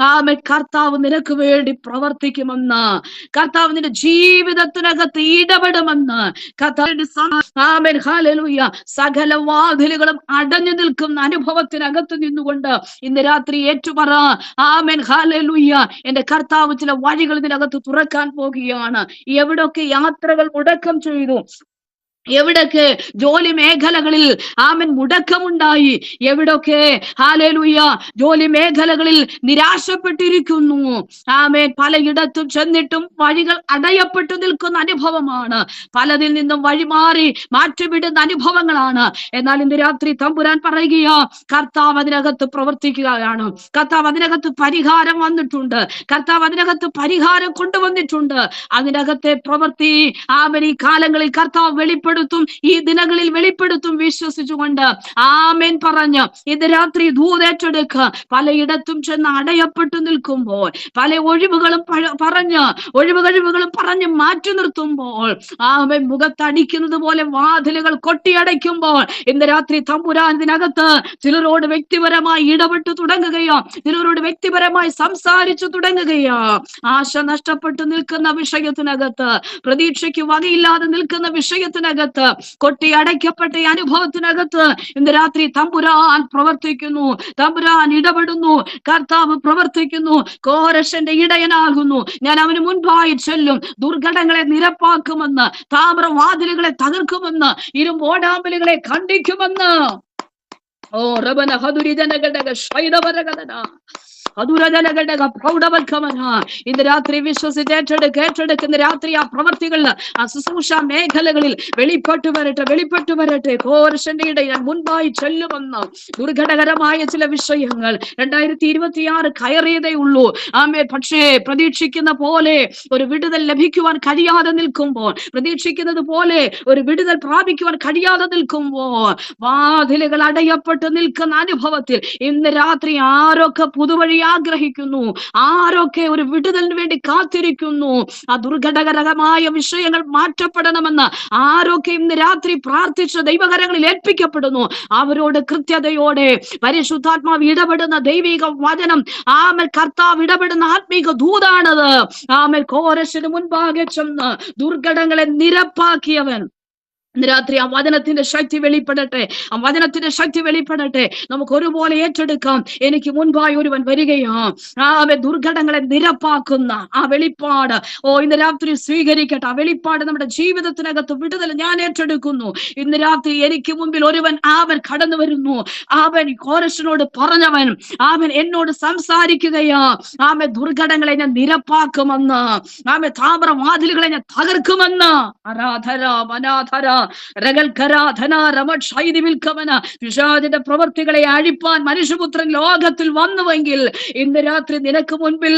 B: ആമേൻ, കർത്താവ് നിനക്ക് വേണ്ടി പ്രവർത്തിക്കുമെന്ന്, കർത്താവ് നിന്റെ ജീവിതത്തിനകത്ത് ഇടപെടുമെന്ന്, കർത്താവിന്റെ ആമേൻ ഹല്ലേലൂയ. സകല വാതിലുകളും അടഞ്ഞു നിൽക്കുന്ന അനുഭവത്തിനകത്ത് നിന്നുകൊണ്ട് ഇന്ന് രാത്രി ഏറ്റുപറ, ആമേൻ ഹല്ലേലൂയ, എന്റെ കർത്താവ് ചില വഴികൾ ഇതിനകത്ത് തുറക്കാൻ പോകുകയാണ്. എവിടൊക്കെ യാത്രകൾ മുടക്കം ചെയ്തു, എവിടൊക്കെ ജോലി മേഖലകളിൽ ആമേൻ മുടക്കമുണ്ടായി, എവിടൊക്കെ ഹല്ലേലൂയ ജോലി മേഖലകളിൽ നിരാശപ്പെട്ടിരിക്കുന്നു, ആമേൻ, പലയിടത്തും ചെന്നിട്ടും വഴികൾ അടയപ്പെട്ടു നിൽക്കുന്ന അനുഭവമാണ്, പലതിൽ നിന്നും വഴിമാറി മാറ്റിവിടുന്ന അനുഭവങ്ങളാണ്. എന്നാൽ ഇന്ന് രാത്രി തമ്പുരാൻ പറയുകയോ, കർത്താവ് അതിനകത്ത് പ്രവർത്തിക്കുകയാണ്, കർത്താവ് അതിനകത്ത് പരിഹാരം വന്നിട്ടുണ്ട്, കർത്താവ് അതിനകത്ത് പരിഹാരം കൊണ്ടുവന്നിട്ടുണ്ട്. അതിനകത്തെ പ്രവൃത്തി ആമേൻ ഈ കാലങ്ങളിൽ കർത്താവ് വെളിപ്പെടുത്തും, ഈ ദിനങ്ങളിൽ വെളിപ്പെടുത്തും വിശ്വസിച്ചുകൊണ്ട് ആമേൻ പറഞ്ഞ് ഇന്ന് രാത്രി ദൂതേറ്റെടുക്ക. പലയിടത്തും ചെന്ന് അടയപ്പെട്ടു നിൽക്കുമ്പോൾ, പല ഒഴിവുകളും പറഞ്ഞ് മാറ്റി നിർത്തുമ്പോൾ, ആമേൻ മുഖത്തടിക്കുന്നത് പോലെ വാതിലുകൾ കൊട്ടിയടയ്ക്കുമ്പോൾ ഇന്ന് രാത്രി തമ്പുരാൻ ഇതിനകത്ത് ചിലരോട് വ്യക്തിപരമായി ഇടപെട്ടു തുടങ്ങുകയോ, ചിലരോട് വ്യക്തിപരമായി സംസാരിച്ചു തുടങ്ങുകയോ, ആശ നഷ്ടപ്പെട്ടു നിൽക്കുന്ന വിഷയത്തിനകത്ത്, പ്രതീക്ഷയ്ക്ക് വകയില്ലാതെ നിൽക്കുന്ന വിഷയത്തിനകത്ത്, കൊട്ടി അടയ്ക്കപ്പെട്ട ഈ അനുഭവത്തിനകത്ത് ഇന്ന് രാത്രി തമ്പുരാൻ പ്രവർത്തിക്കുന്നു, തമ്പുരാൻ ഇടപെടുന്നു, കർത്താവ് പ്രവർത്തിക്കുന്നു. കോരശന്റെ ഇടയനാകുന്നു, ഞാൻ അവന് മുൻപായി ചെല്ലും, ദുർഘടങ്ങളെ നിരപ്പാക്കുമെന്ന്, താമ്രവാതിലുകളെ തകർക്കുമെന്ന്, ഇരുമ്പോടാമ്പലുകളെ ഖണ്ഡിക്കുമെന്ന്. ഓ റബന ഹദുരിജനഘടക ശൈലവരകഥന അതുരജനഘടക പ്രൗഢവൽക്കമന. ഇന്ന് രാത്രി വിശ്വസിച്ച് ഏറ്റെടുക്കുന്ന രാത്രി ആ പ്രവർത്തികളിൽ, ആ ശുശ്രൂഷ മേഖലകളിൽ വെളിപ്പെട്ടു വരട്ടെ. കോരശന്റെ ഇടയിൽ മുൻപായി ചെല്ലുമെന്ന്. ദുർഘടകരമായ ചില വിഷയങ്ങൾ 2026 കയറിയതേ ഉള്ളൂ, ആമേ, പക്ഷേ പ്രതീക്ഷിക്കുന്ന പോലെ ഒരു വിടുതൽ ലഭിക്കുവാൻ കഴിയാതെ നിൽക്കുമ്പോൾ, പ്രതീക്ഷിക്കുന്നത് പോലെ ഒരു വിടുതൽ പ്രാപിക്കുവാൻ കഴിയാതെ നിൽക്കുമ്പോൾ, വാതിലുകൾ അടയപ്പെട്ട് നിൽക്കുന്ന അനുഭവത്തിൽ ഇന്ന് രാത്രി ആരൊക്കെ പുതുവഴി ആഗ്രഹിക്കുന്നു, ആരൊക്കെ ഒരു വിടുതലിന് വേണ്ടി കാത്തിരിക്കുന്നു, ആ ദുർഘടകരമായ വിഷയങ്ങൾ മാറ്റപ്പെടണമെന്ന് ആരൊക്കെ ഇന്ന് രാത്രി പ്രാർത്ഥിച്ച ദൈവകരങ്ങളിൽ ഏൽപ്പിക്കപ്പെടുന്നു, അവരോട് കൃത്യതയോടെ പരിശുദ്ധാത്മാവ് ഇടപെടുന്ന ദൈവിക വചനം, ആമേൻ, കർത്താവ് ഇടപെടുന്ന ആത്മീക ദൂതാണത്. ആമേൻ, കോരശിന് മുൻപാകെ ചെന്ന് ദുർഘടങ്ങളെ നിരപ്പാക്കിയവൻ. ഇന്ന് രാത്രി ആ വചനത്തിന്റെ ശക്തി വെളിപ്പെടട്ടെ, ആ വചനത്തിന്റെ ശക്തി വെളിപ്പെടട്ടെ. നമുക്ക് ഒരുപോലെ ഏറ്റെടുക്കാം. എനിക്ക് മുൻപായി ഒരുവൻ വരികയോ, അവൻ ദുർഘടങ്ങളെ നിരപ്പാക്കുന്ന ആ വെളിപ്പാട് ഇന്ന് രാത്രി സ്വീകരിക്കട്ടെ. ആ വെളിപ്പാട് നമ്മുടെ ജീവിതത്തിനകത്ത് വിടുതൽ ഞാൻ ഏറ്റെടുക്കുന്നു. ഇന്ന് രാത്രി എനിക്ക് മുമ്പിൽ ഒരുവൻ കടന്നു വരുന്നു. അവൻ കോരശനോട് പറഞ്ഞവൻ, അവൻ എന്നോട് സംസാരിക്കുകയോ, ആമേ, ദുർഘടങ്ങളെ ഞാൻ നിരപ്പാക്കുമെന്ന്, ആമേ, താമ്രവാതിലുകളെ ഞാൻ തകർക്കുമെന്ന്. അനാഥര അനാഥര പിശാചിന്റെ പ്രവൃത്തികളെ അഴിപ്പാൻ മനുഷ്യപുത്രൻ ലോകത്തിൽ വന്നുവെങ്കിൽ ഇന്ന് രാത്രി നിനക്ക് മുൻപിൽ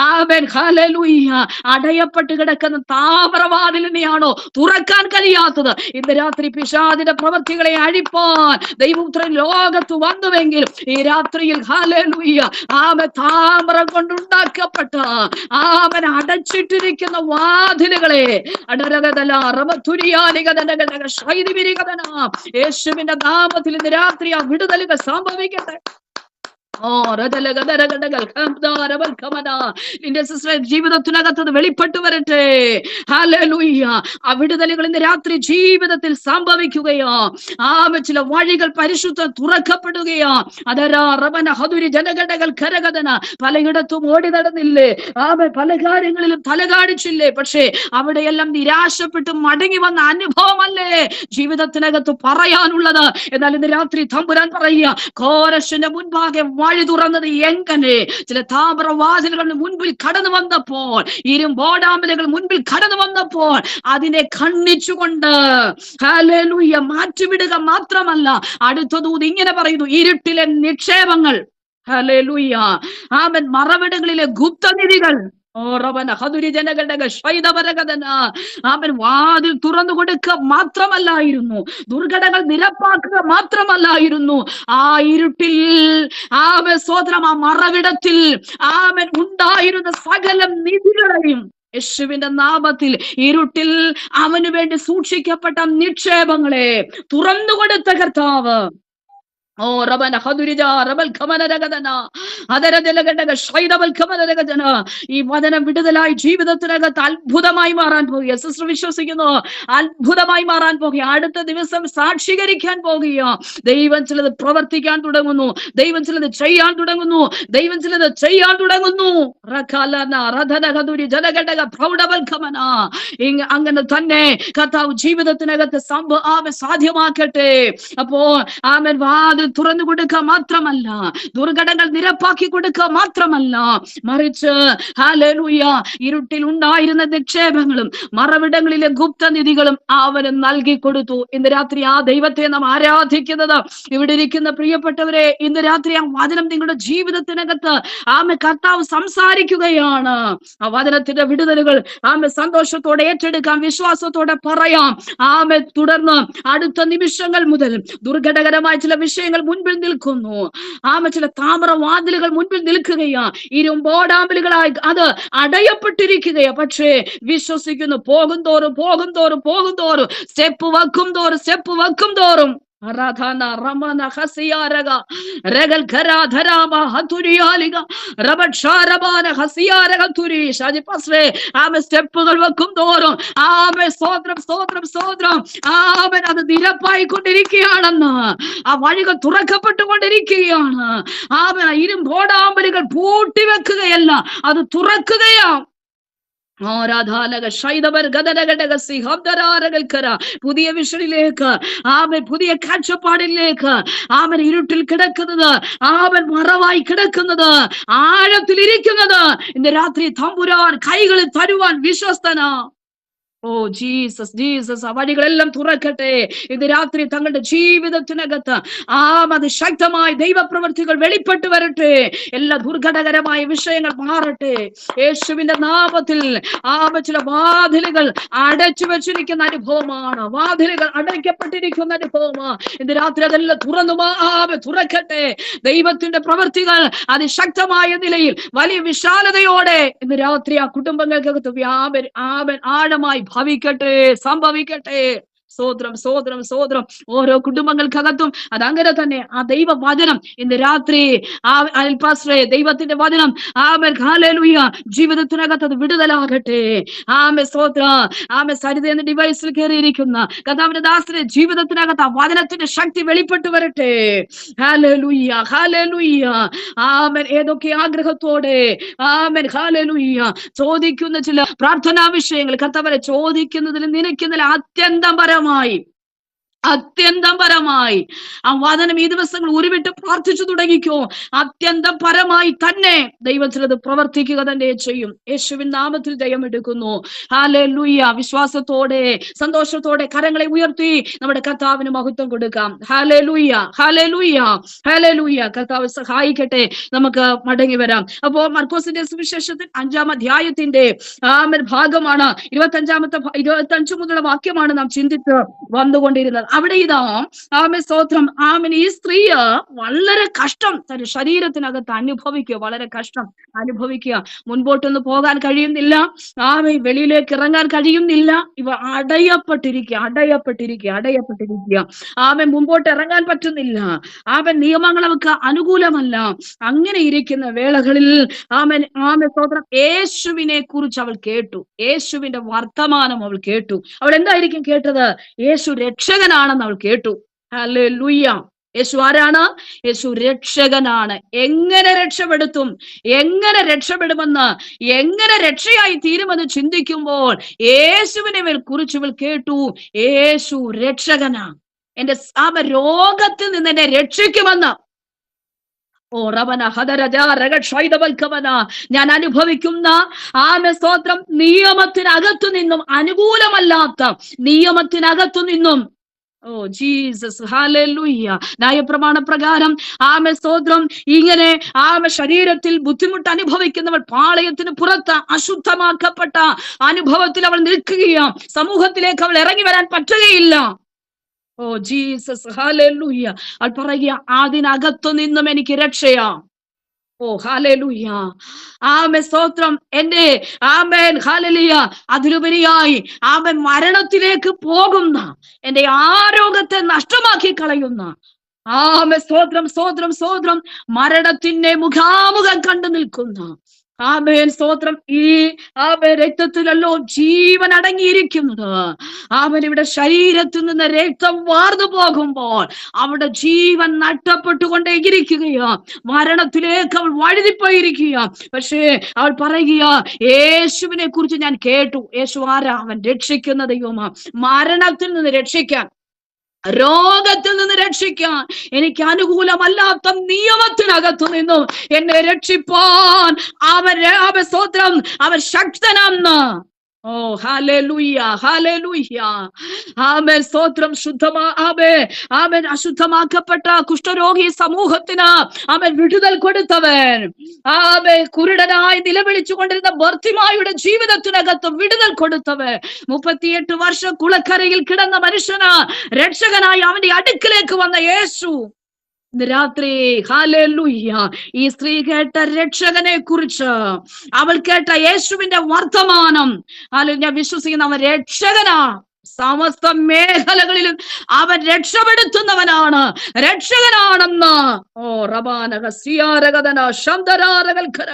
B: ആമേൻ ഹല്ലേലൂയ അടയപ്പെട്ട് കിടക്കുന്ന താമ്രവാതിലിനെയാണോ തുറക്കാൻ കഴിയാത്തത്? ഇന്ന് രാത്രി പിശാചിന്റെ പ്രവൃത്തികളെ അഴിപ്പാൻ ദൈവപുത്രൻ ലോകത്ത് വന്നുവെങ്കിൽ ഈ രാത്രിയിൽ ഹല്ലേലൂയ ആമേൻ താമ്രം കൊണ്ടുണ്ടാക്കപ്പെട്ട ആമേൻ അടച്ചിട്ടിരിക്കുന്ന വാതിലുകളെ അടരകതല റമതുരിയാനികതന യേശുവിന്റെ നാമത്തിൽ ഇന്ന് രാത്രി ആ വിടുതലുകൾ സംഭവിക്കട്ടെ. നിന്റെ സിസ്റ്റർ ജീവിതത്തിനകത്ത് വെളിപ്പെട്ടു വരട്ടെ. ഹല്ലേലൂയ. ആ വിടുതലുകൾ ഇന്ന് രാത്രി ജീവിതത്തിൽ സംഭവിക്കുകയോ, ചില വഴികൾ പരിശുദ്ധ തുറക്കപ്പെടുകയോ, ജനഘടകൾ കരകഥന പലയിടത്തും ഓടി നടന്നില്ലേ, പല കാര്യങ്ങളിലും തലകാടിച്ചില്ലേ, പക്ഷേ അവിടെയെല്ലാം നിരാശപ്പെട്ട് മടങ്ങി വന്ന അനുഭവമല്ലേ ജീവിതത്തിനകത്ത് പറയാനുള്ളത്? എന്നാൽ ഇന്ന് രാത്രി തമ്പുരാൻ പറയുക, കോരശന്റെ മുൻപാകെ വഴി തുറന്നത് എങ്ങനെ? ചില താമ്രവാതിലുകൾ മുൻപിൽ കടന്നു വന്നപ്പോൾ, ഇരുമ്പോടാമ്പലുകൾ മുൻപിൽ കടന്നു വന്നപ്പോൾ അതിനെ ഖണ്ഡിച്ചുകൊണ്ട് ഹല്ലേലൂയ മാറ്റിവിടുക മാത്രമല്ല, അടുത്ത ദൂത് ഇങ്ങനെ പറയുന്നു, ഇരുട്ടിലെ നിക്ഷേപങ്ങൾ, ഹല്ലേലൂയ ആമേൻ, മറവിടങ്ങളിലെ ഗുപ്തനിധികൾ, അവൻ വാതിൽ തുറന്നു കൊടുക്കുക മാത്രമല്ലായിരുന്നു, ദുർഘടങ്ങൾ നിരപ്പാക്കുക മാത്രമല്ലായിരുന്നു, ആ ഇരുട്ടിൽ ആമൻ സ്തോത്രം, ആ മറവിടത്തിൽ ആമൻ ഉണ്ടായിരുന്ന സകല നിധികളെയും യേശുവിന്റെ നാമത്തിൽ ഇരുട്ടിൽ അവന് വേണ്ടി സൂക്ഷിക്കപ്പെട്ട നിക്ഷേപങ്ങളെ തുറന്നുകൊടുത്ത കർത്താവ്. ഓ റബന ഹദുരിജ റബൽ ഖമനരഗദന അതരജലഗഡഗ ശൈദബൽ ഖമനരഗദന. ഈ വചനം വിടുതലായി ജീവിതത്തിനകത്ത് അത്ഭുതമായി മാറാൻ പോകുക. സിസ്റ്റർ വിശ്വസിക്കുന്നു, അത്ഭുതമായി മാറാൻ പോകുക. അടുത്ത ദിവസം സാക്ഷീകരിക്കാൻ പോകുക. ദൈവം ചിലത് പ്രവർത്തിക്കാൻ തുടങ്ങുന്നു, ദൈവം ചിലത് ചെയ്യാൻ തുടങ്ങുന്നു, ദൈവം ചിലത് ചെയ്യാൻ തുടങ്ങുന്നു. അങ്ങനെ തന്നെ കർത്താവ് ജീവിതത്തിനകത്ത് സാധ്യമാക്കട്ടെ. അപ്പോൾ ആമൻ വാതിൽ തുറന്നു കൊടുക്കുക മാത്രമല്ല, ദുർഘടങ്ങൾ നിരപ്പാക്കി കൊടുക്കുക മാത്രമല്ല, മറിച്ച് ഹല്ലേലൂയ ഇരുട്ടിൽ ഉണ്ടായിരുന്ന നിക്ഷേപങ്ങളും മറവിടങ്ങളിലെ ഗുപ്തനിധികളും അവന് നൽകി കൊടുത്തു. ഇന്ന് രാത്രി ആ ദൈവത്തെ നാം ആരാധിക്കുന്നത്. ഇവിടെ ഇരിക്കുന്ന പ്രിയപ്പെട്ടവരെ, ഇന്ന് രാത്രി ആ വചനം നിങ്ങളുടെ ജീവിതത്തിനകത്ത് ആമേ കർത്താവ് സംസാരിക്കുകയാണ്. ആ വചനത്തിന്റെ വിടുതലുകൾ ആമേ സന്തോഷത്തോടെ ഏറ്റെടുക്കാം, വിശ്വാസത്തോടെ പറയാം. ആമേ തുടർന്ന് അടുത്ത നിമിഷങ്ങൾ മുതൽ ദുർഘടകരമായ ചില വിഷയങ്ങൾ മുൻപിൽ നിൽക്കുന്നു. ആമേ ചില താമര വാതിലുകൾ മുൻപിൽ നിൽക്കുകയാ, ഇരുമ്പോടാമ്പലുകളായി അത് അടയപ്പെട്ടിരിക്കുകയാ. പക്ഷേ വിശ്വസിക്കുന്നു, പോകും തോറും പോകും തോറും പോകും തോറും സ്റ്റെപ്പ് വെക്കും തോറും ആരാധന റമന ഹസിയാരക രഗൽ ഖരാധരാമ ഹതുരിയാലിക റബക്ഷാരബാന ഹസിയാരക തുരി ഷാജി പാസ്റ്ററെ. ആമേ സ്റ്റെപ്പുകൾ വെക്കും തോറും ആമേ സ്തോത്രം സ്തോത്രം സ്തോത്രം ആമേ അത് നിരപ്പായിക്കൊണ്ടിരിക്കുകയാണെന്ന്, ആ വഴികൾ തുറക്കപ്പെട്ടുകൊണ്ടിരിക്കുകയാണ്. ആമേ ഇരുമ്പോടാമ്പലുകൾ പൂട്ടിവെക്കുകയല്ല, അത് തുറക്കുകയാ. പുതിയ വിഷനിലേക്ക് ആമൻ, പുതിയ കാഴ്ചപ്പാടിലേക്ക് ആമൻ, ഇരുട്ടിൽ കിടക്കുന്നത് ആമൻ, മറവായി കിടക്കുന്നത്, ആഴത്തിലിരിക്കുന്നത് ഇന്ന് രാത്രി തമ്പുരാൻ കൈകളിൽ തരുവാൻ വിശ്വസ്തനാ. ഓ ജീസസ് ജീസസ്, ആ വഴികളെല്ലാം തുറക്കട്ടെ. ഇന്ന് രാത്രി തങ്ങളുടെ ജീവിതത്തിനകത്ത് അത് ശക്തമായ ദൈവപ്രവൃത്തികൾ വെളിപ്പെട്ടു വരട്ടെ. എല്ലാ ദുർഘടകരമായ വിഷയങ്ങൾ മാറട്ടെ യേശുവിന്റെ നാമത്തിൽ. ചില വാതിലുകൾ അടച്ചു വെച്ചിരിക്കുന്ന അനുഭവമാണ്, വാതിലുകൾ അടയ്ക്കപ്പെട്ടിരിക്കുന്ന അനുഭവമാണ്. ഇന്ന് രാത്രി അതെല്ലാം തുറക്കട്ടെ. ദൈവത്തിന്റെ പ്രവൃത്തികൾ അതിശക്തമായ നിലയിൽ വലിയ വിശാലതയോടെ ഇന്ന് രാത്രി ആ കുടുംബങ്ങൾക്കകത്ത് ആഴമായി ഭവിക്കട്ടെ, സംഭവിക്കട്ടെ. സ്തോത്രം സ്തോത്രം സ്തോത്രം. ഓരോ കുടുംബങ്ങൾക്കകത്തും അതങ്ങനെ തന്നെ ആ ദൈവ വചനം ഇന്ന് രാത്രി പാസ്റ്ററെ, ദൈവത്തിന്റെ വചനം ഹല്ലേലൂയ ജീവിതത്തിനകത്ത് അത് വിടുതലാകട്ടെ. സ്തോത്രം. സരിത എന്ന ഡിവൈസിൽ കയറിയിരിക്കുന്ന കർത്താവിന്റെ ദാസന്റെ ജീവിതത്തിനകത്ത് ആ വചനത്തിന്റെ ശക്തി വെളിപ്പെട്ടു വരട്ടെ. Hallelujah hallelujah. ഏതൊക്കെ ആഗ്രഹത്തോടെ ഹല്ലേലൂയ ചോദിക്കുന്ന ചില പ്രാർത്ഥനാ വിഷയങ്ങൾ കർത്താവരെ ചോദിക്കുന്നതിൽ നിനയ്ക്കുന്നതിൽ അത്യന്തം പരമായി ആ വചനം ഈ ദിവസങ്ങൾ ഉരുവിട്ട് പ്രാർത്ഥിച്ചു തുടങ്ങിക്കോ. അത്യന്തം പരമായി തന്നെ ദൈവം ചിലത് പ്രവർത്തിക്കുക തന്നെ ചെയ്യും. യേശുവിൻ നാമത്തിൽ ജയമെടുക്കുന്നു. ഹല്ലേലൂയ. വിശ്വാസത്തോടെ സന്തോഷത്തോടെ കരങ്ങളെ ഉയർത്തി നമ്മുടെ കർത്താവിന് മഹത്വം കൊടുക്കാം. Hallelujah hallelujah hallelujah. കർത്താവ് സഹായിക്കട്ടെ. നമുക്ക് മടങ്ങി വരാം. അപ്പോ മർക്കോസിന്റെ സുവിശേഷത്തിൽ 5-ാം അധ്യായത്തിന്റെ ഭാഗമാണ് 25 മുതലുള്ള വാക്യമാണ് നാം ചിന്തിച്ച് വന്നുകൊണ്ടിരുന്നത്. അവിടെ ഇതാ സ്തോത്രം ഈ സ്ത്രീ വളരെ കഷ്ടം തന്റെ ശരീരത്തിനകത്ത് അനുഭവിക്കുക, വളരെ കഷ്ടം അനുഭവിക്കുക. മുൻപോട്ടൊന്ന് പോകാൻ കഴിയുന്നില്ല, വെളിയിലേക്ക് ഇറങ്ങാൻ കഴിയുന്നില്ല. ഇവ അടയപ്പെട്ടിരിക്കുക. മുമ്പോട്ട് ഇറങ്ങാൻ പറ്റുന്നില്ല. നിയമങ്ങൾ അവർക്ക് അനുകൂലമല്ല. അങ്ങനെ ഇരിക്കുന്ന വേളകളിൽ സ്തോത്രം യേശുവിനെ കുറിച്ച് അവൾ കേട്ടു. യേശുവിന്റെ വർത്തമാനം അവൾ കേട്ടു. അവൾ എന്തായിരിക്കും കേട്ടത്? യേശു രക്ഷകനാണെന്ന് അവൾ കേട്ടു. ഹല്ലേലൂയ. യേശു ആരാണ്? യേശു രക്ഷകനാണ്. എങ്ങനെ രക്ഷപ്പെടുമെന്ന്, എങ്ങനെ രക്ഷയായി തീരുമെന്ന് ചിന്തിക്കുമ്പോൾ യേശുവിനെ കുറിച്ച് ഇവൾ കേട്ടു. യേശു രക്ഷകനാ, എന്റെ രോഗത്തിൽ നിന്ന് എന്നെ രക്ഷിക്കുമെന്ന്. ഞാൻ അനുഭവിക്കുന്ന സ്തോത്രം നിയമത്തിനകത്തു നിന്നും, അനുകൂലമല്ലാത്ത നിയമത്തിനകത്തു നിന്നും ഓ ജീസസ്, ഹല്ലേലൂയ. ന്യായപ്രമാണ പ്രകാരം സ്തോത്രം, ഇങ്ങനെ ശരീരത്തിൽ ബുദ്ധിമുട്ട് അനുഭവിക്കുന്നവൾ പാളയത്തിന് പുറത്ത് അശുദ്ധമാക്കപ്പെട്ട അനുഭവത്തിൽ അവൾ നിൽക്കുകയും സമൂഹത്തിലേക്ക് അവൾ ഇറങ്ങി വരാൻ പറ്റുകയില്ല. Oh Jesus, hallelujah. അവൾ പറയുക, അതിനകത്തു നിന്നും എനിക്ക് രക്ഷയാ. ഓ ഹല്ലേലൂയ, സ്തോത്രം. എന്റെ ഹല്ലേലൂയ, അതിലുപരിയായി മരണത്തിലേക്ക് പോകുന്ന, എന്റെ ആരോഗ്യത്തെ നഷ്ടമാക്കി കളയുന്ന സ്തോത്രം, സ്തോത്രം, സ്തോത്രം, മരണത്തിനെ മുഖാമുഖം കണ്ടു നിൽക്കുന്ന സ്തോത്രം, ഈ രക്തത്തിലല്ലോ ജീവൻ അടങ്ങിയിരിക്കുന്നത്. ഇവിടെ ശരീരത്തിൽ നിന്ന് രക്തം വാർന്നു പോകുമ്പോൾ അവിടെ ജീവൻ നഷ്ടപ്പെട്ടുകൊണ്ടേയിരിക്കുകയാ. മരണത്തിലേക്ക് അവൾ വഴുതിപ്പോയിരിക്കുക. പക്ഷേ അവൾ പറയുക, യേശുവിനെ കുറിച്ച് ഞാൻ കേട്ടു. യേശു ആരാ? അവൻ രക്ഷിക്കുന്ന ദൈവമാ. മരണത്തിൽ നിന്ന് രക്ഷിക്കാൻ, രോഗത്തിൽ നിന്ന് രക്ഷിക്കാൻ, എനിക്ക് അനുകൂലമല്ലാത്ത നിയമത്തിനകത്തു നിന്നും എന്നെ രക്ഷിപ്പാൻ സ്തോത്രം, അവൻ ശക്തനാണ്. ഓ ഹല്ലേലൂയ, ഹല്ലേലൂയ. സ്തോത്രം. അശുദ്ധമാക്കപ്പെട്ട കുഷ്ഠരോഗി സമൂഹത്തിന് വിടുതൽ കൊടുത്തവൻ. കുരുടനായി നിലവിളിച്ചു കൊണ്ടിരുന്ന ബർത്തിമായുടെ ജീവിതത്തിനകത്ത് വിടുതൽ കൊടുത്തവൻ. 38 വർഷം കുളക്കരയിൽ കിടന്ന മനുഷ്യന് രക്ഷകനായി അവന്റെ അടുക്കിലേക്ക് വന്ന യേശു ഇന്ന് രാത്രി, ഹല്ലേലൂയ, ഈ സ്ത്രീ കേട്ട രക്ഷകനെ കുറിച്ച്, അവൾ കേട്ട യേശുവിന്റെ വർത്തമാനം, ഞാൻ വിശ്വസിക്കുന്ന അവൻ രക്ഷകനാ. സമസ്ത മേഖലകളിലും അവൻ രക്ഷപ്പെടുത്തുന്നവനാണ്, രക്ഷകനാണെന്ന്. ഓ റബാനക സിയാരകദന ശബ്ദരാരകൽഖര.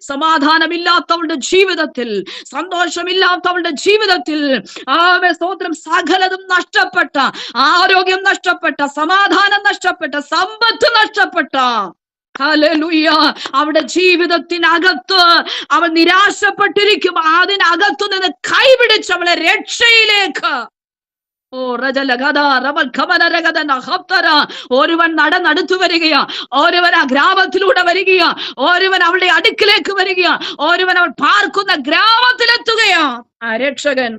B: സമാധാനമില്ലാത്തവളുടെ ജീവിതത്തിൽ, സന്തോഷമില്ലാത്തവളുടെ ജീവിതത്തിൽ സ്തോത്രം, സകലതും നഷ്ടപ്പെട്ട, ആരോഗ്യം നഷ്ടപ്പെട്ട, സമാധാനം നഷ്ടപ്പെട്ട, സമ്പത്ത് നഷ്ടപ്പെട്ട, ഹല്ലേലൂയ, അവിടെ ജീവിതത്തിനകത്ത് അവൾ നിരാശപ്പെട്ടിരിക്കും. അതിനകത്തു നിന്ന് കൈപിടിച്ച് അവളെ രക്ഷയിലേക്ക്, ഒരുവൻ നടന്നടുത്തു വരികയാ, ഒരുവൻ ആ ഗ്രാമത്തിലൂടെ വരികയാ, ഒരുവൻ അവളുടെ അടുക്കിലേക്ക് വരികയാ, ഒരുവൻ അവൾ പാർക്കുന്ന ഗ്രാമത്തിലെത്തുകയാ. ആ രക്ഷകൻ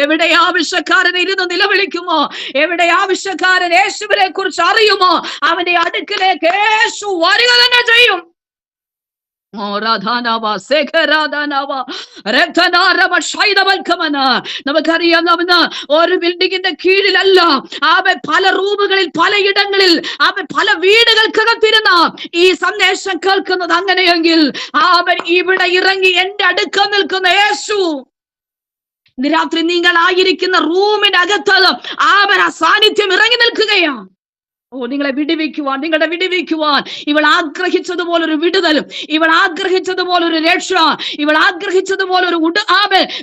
B: എവിടെ ആവശ്യക്കാരൻ ഇരുന്ന് നിലവിളിക്കുമോ, എവിടെ ആവശ്യക്കാരൻ യേശുവിനെ കുറിച്ച് അറിയുമോ, അവന്റെ അടുക്കിലേക്ക് യേശു വരിക തന്നെ ചെയ്യും. നമുക്കറിയാം, ഒരു ബിൽഡിങ്ങിന്റെ കീഴിലല്ല, പല റൂമുകളിൽ, പലയിടങ്ങളിൽ, പല വീടുകൾക്കകത്തിരുന്ന ഈ സന്ദേശം കേൾക്കുന്നത്. അങ്ങനെയെങ്കിൽ ഇവിടെ ഇറങ്ങി എന്റെ അടുക്ക നിൽക്കുന്ന യേശു ഇന്ന് രാത്രി നിങ്ങളായിരിക്കുന്ന റൂമിനകത്ത് ആ സാന്നിധ്യം ഇറങ്ങി നിൽക്കുകയാണ്. നിങ്ങളെ വിടുവിക്കുവാൻ, നിങ്ങളെ വിടുവിക്കുവാൻ ഇവൾ ആഗ്രഹിച്ചതുപോലൊരു വിടുതലും, ഇവൾ ആഗ്രഹിച്ചതുപോലൊരു രക്ഷ, ഇവൾ ആഗ്രഹിച്ചതുപോലൊരു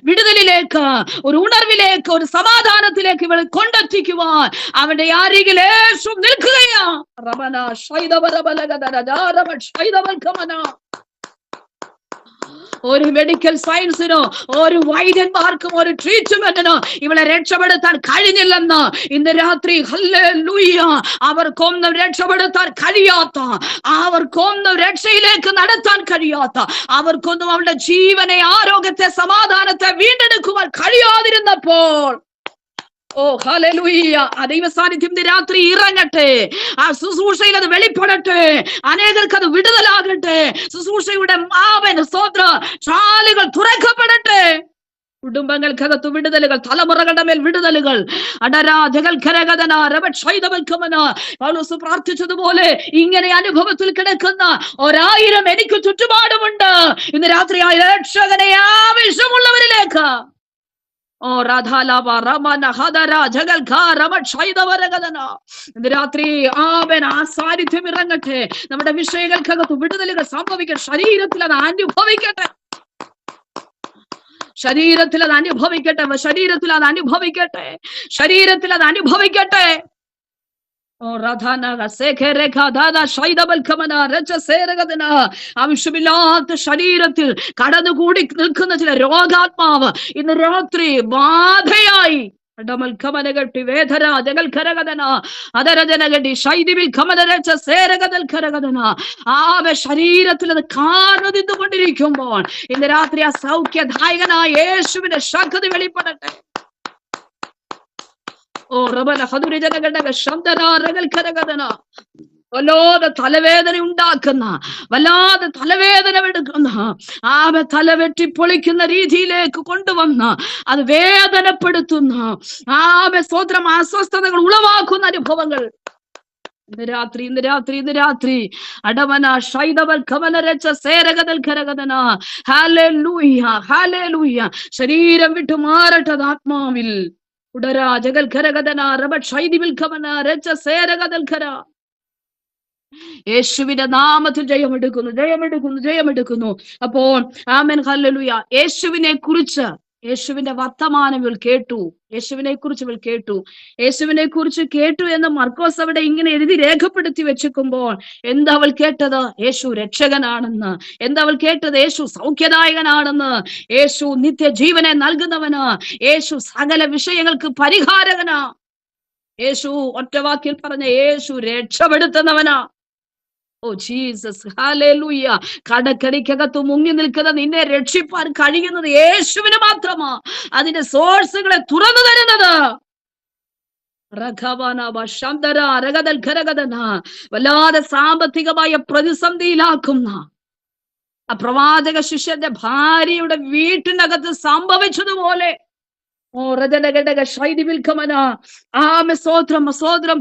B: വിടുതലിലേക്ക്, ഒരു ഉണർവിലേക്ക്, ഒരു സമാധാനത്തിലേക്ക് ഇവൾ കൊണ്ടെത്തിക്കുവാൻ അവന്റെ അരികിൽ യേശു നിൽക്കുകയാ. ഒരു മെഡിക്കൽ സയൻസിനോ ഒരു വൈദ്യന്മാർക്കും ഒരു ട്രീറ്റ്മെന്റിനോ ഇവളെ രക്ഷപ്പെടുത്താൻ കഴിഞ്ഞില്ലെന്ന് ഇന്ന് രാത്രി ഹല്ലേലൂയ, അവർക്കൊന്നും രക്ഷപ്പെടുത്താൻ കഴിയാത്ത, അവർക്കൊന്നും രക്ഷയിലേക്ക് നടത്താൻ കഴിയാത്ത, അവർക്കൊന്നും അവളുടെ ജീവനെ, ആരോഗ്യത്തെ, സമാധാനത്തെ വീണ്ടെടുക്കുവാൻ കഴിയാതിരുന്നപ്പോൾ, ഓ ഹല്ലേലൂയ, ആ ദൈവ സാന്നിധ്യം രാത്രി ഇറങ്ങട്ടെ. ആ ശുശ്രൂഷയിൽ അത് വെളിപ്പെടട്ടെ. അനേകർക്ക് അത് വിടുതലാകട്ടെ. ശുശ്രൂഷയുടെ സ്തോത്ര ശാലുകൾ തുറക്കപ്പെടട്ടെ. കുടുംബങ്ങൾക്കകത്ത് വിടുതലുകൾ, തലമുറകളുടെ മേൽ വിടുതലുകൾ. പൗലോസ് പ്രാർത്ഥിച്ചതുപോലെ ഇങ്ങനെ അനുഭവത്തിൽ കിടക്കുന്ന 1000 എനിക്ക് ചുറ്റുപാടുമുണ്ട്. ഇന്ന് രാത്രി ആ രക്ഷകനെ ആവശ്യമുള്ളവരിലേക്ക് രാത്രി ആ സാന്നിധ്യം ഇറങ്ങട്ടെ. നമ്മുടെ വിഷയങ്ങൾക്കകത്ത് വിടുതലുകൾ സംഭവിക്കട്ടെ. ശരീരത്തിൽ അത് അനുഭവിക്കട്ടെ, ശരീരത്തിൽ അത് അനുഭവിക്കട്ടെ, ശരീരത്തിൽ അത് അനുഭവിക്കട്ടെ, ശരീരത്തിൽ അത് അനുഭവിക്കട്ടെ. ആവശ്യമില്ലാത്ത ശരീരത്തിൽ കടന്നുകൂടി നിൽക്കുന്ന ചില രോഗാത്മാവ് ഇന്ന് രാത്രി ബാധയായി ശരീരത്തിൽ അത് കാർന്നു നിന്നുകൊണ്ടിരിക്കുമ്പോൾ ഇന്ന് രാത്രി ആ സൗഖ്യദായകനായ യേശുവിന്റെ ശക്തി വെളിപ്പെടട്ടെ. ഓ റബല ഹദുരിജനഗഡഗ ശബ്ദരാരകൽക്കരകദന. വല്ലാതെ തലവേദന ഉണ്ടാക്കുന്ന, വല്ലാതെ തലവേദന എടുക്കുന്ന, തലവെട്ടി പൊളിക്കുന്ന രീതിയിലേക്ക് കൊണ്ടുവന്ന് അത് വേദനപ്പെടുത്തുന്ന, സ്തോത്രം, അസ്വസ്ഥതകൾ ഉളവാക്കുന്ന അനുഭവങ്ങൾ ഇന്ന് രാത്രി അടവന ശൈതവൽ കവനരച്ച സേരകതൽ ഖരകദന. Hallelujah, hallelujah. ശരീരം വിട്ടു മാറട്ടത് ആത്മാവിൽ. ഉടരാ ജഗൽ ഖരകദന റബ ശൈദിവിൽ കവന രച്ച സേരകതൽ ഖര. യേശുവിന്റെ നാമത്തിൽ ജയമെടുക്കുന്നു. അപ്പോൾ ആമേൻ, ഹല്ലേലൂയ. യേശുവിന്റെ വർത്തമാനം ഇവൾ കേട്ടു. യേശുവിനെ കുറിച്ച് കേട്ടു എന്ന് മർക്കോസ് അവിടെ ഇങ്ങനെ എഴുതി രേഖപ്പെടുത്തി വെച്ചിരിക്കുമ്പോൾ എന്താ അവൾ കേട്ടത്? യേശു രക്ഷകനാണെന്ന്. എന്താ അവൾ കേട്ടത്? യേശു സൗഖ്യദായകനാണെന്ന്. യേശു നിത്യജീവനെ നൽകുന്നവന്. യേശു സകല വിഷയങ്ങൾക്ക് പരിഹാരകനാ. യേശു ഒറ്റ വാക്കിൽ പറഞ്ഞ യേശു രക്ഷപ്പെടുത്തുന്നവനാ. Oh Jesus, hallelujah. കടക്കടിക്കകത്ത് മുങ്ങി നിൽക്കുന്ന നിന്നെ രക്ഷിപ്പാൻ കഴിയുന്നത് യേശുവിന് മാത്രമാ. അതിന്റെ സോഴ്സുകളെ തുറന്നു തരുന്നത് വല്ലാതെ സാമ്പത്തികമായ പ്രതിസന്ധിയിലാക്കുന്ന ആ പ്രവാചക ശിഷ്യന്റെ ഭാര്യയുടെ വീട്ടിനകത്ത് സംഭവിച്ചതുപോലെ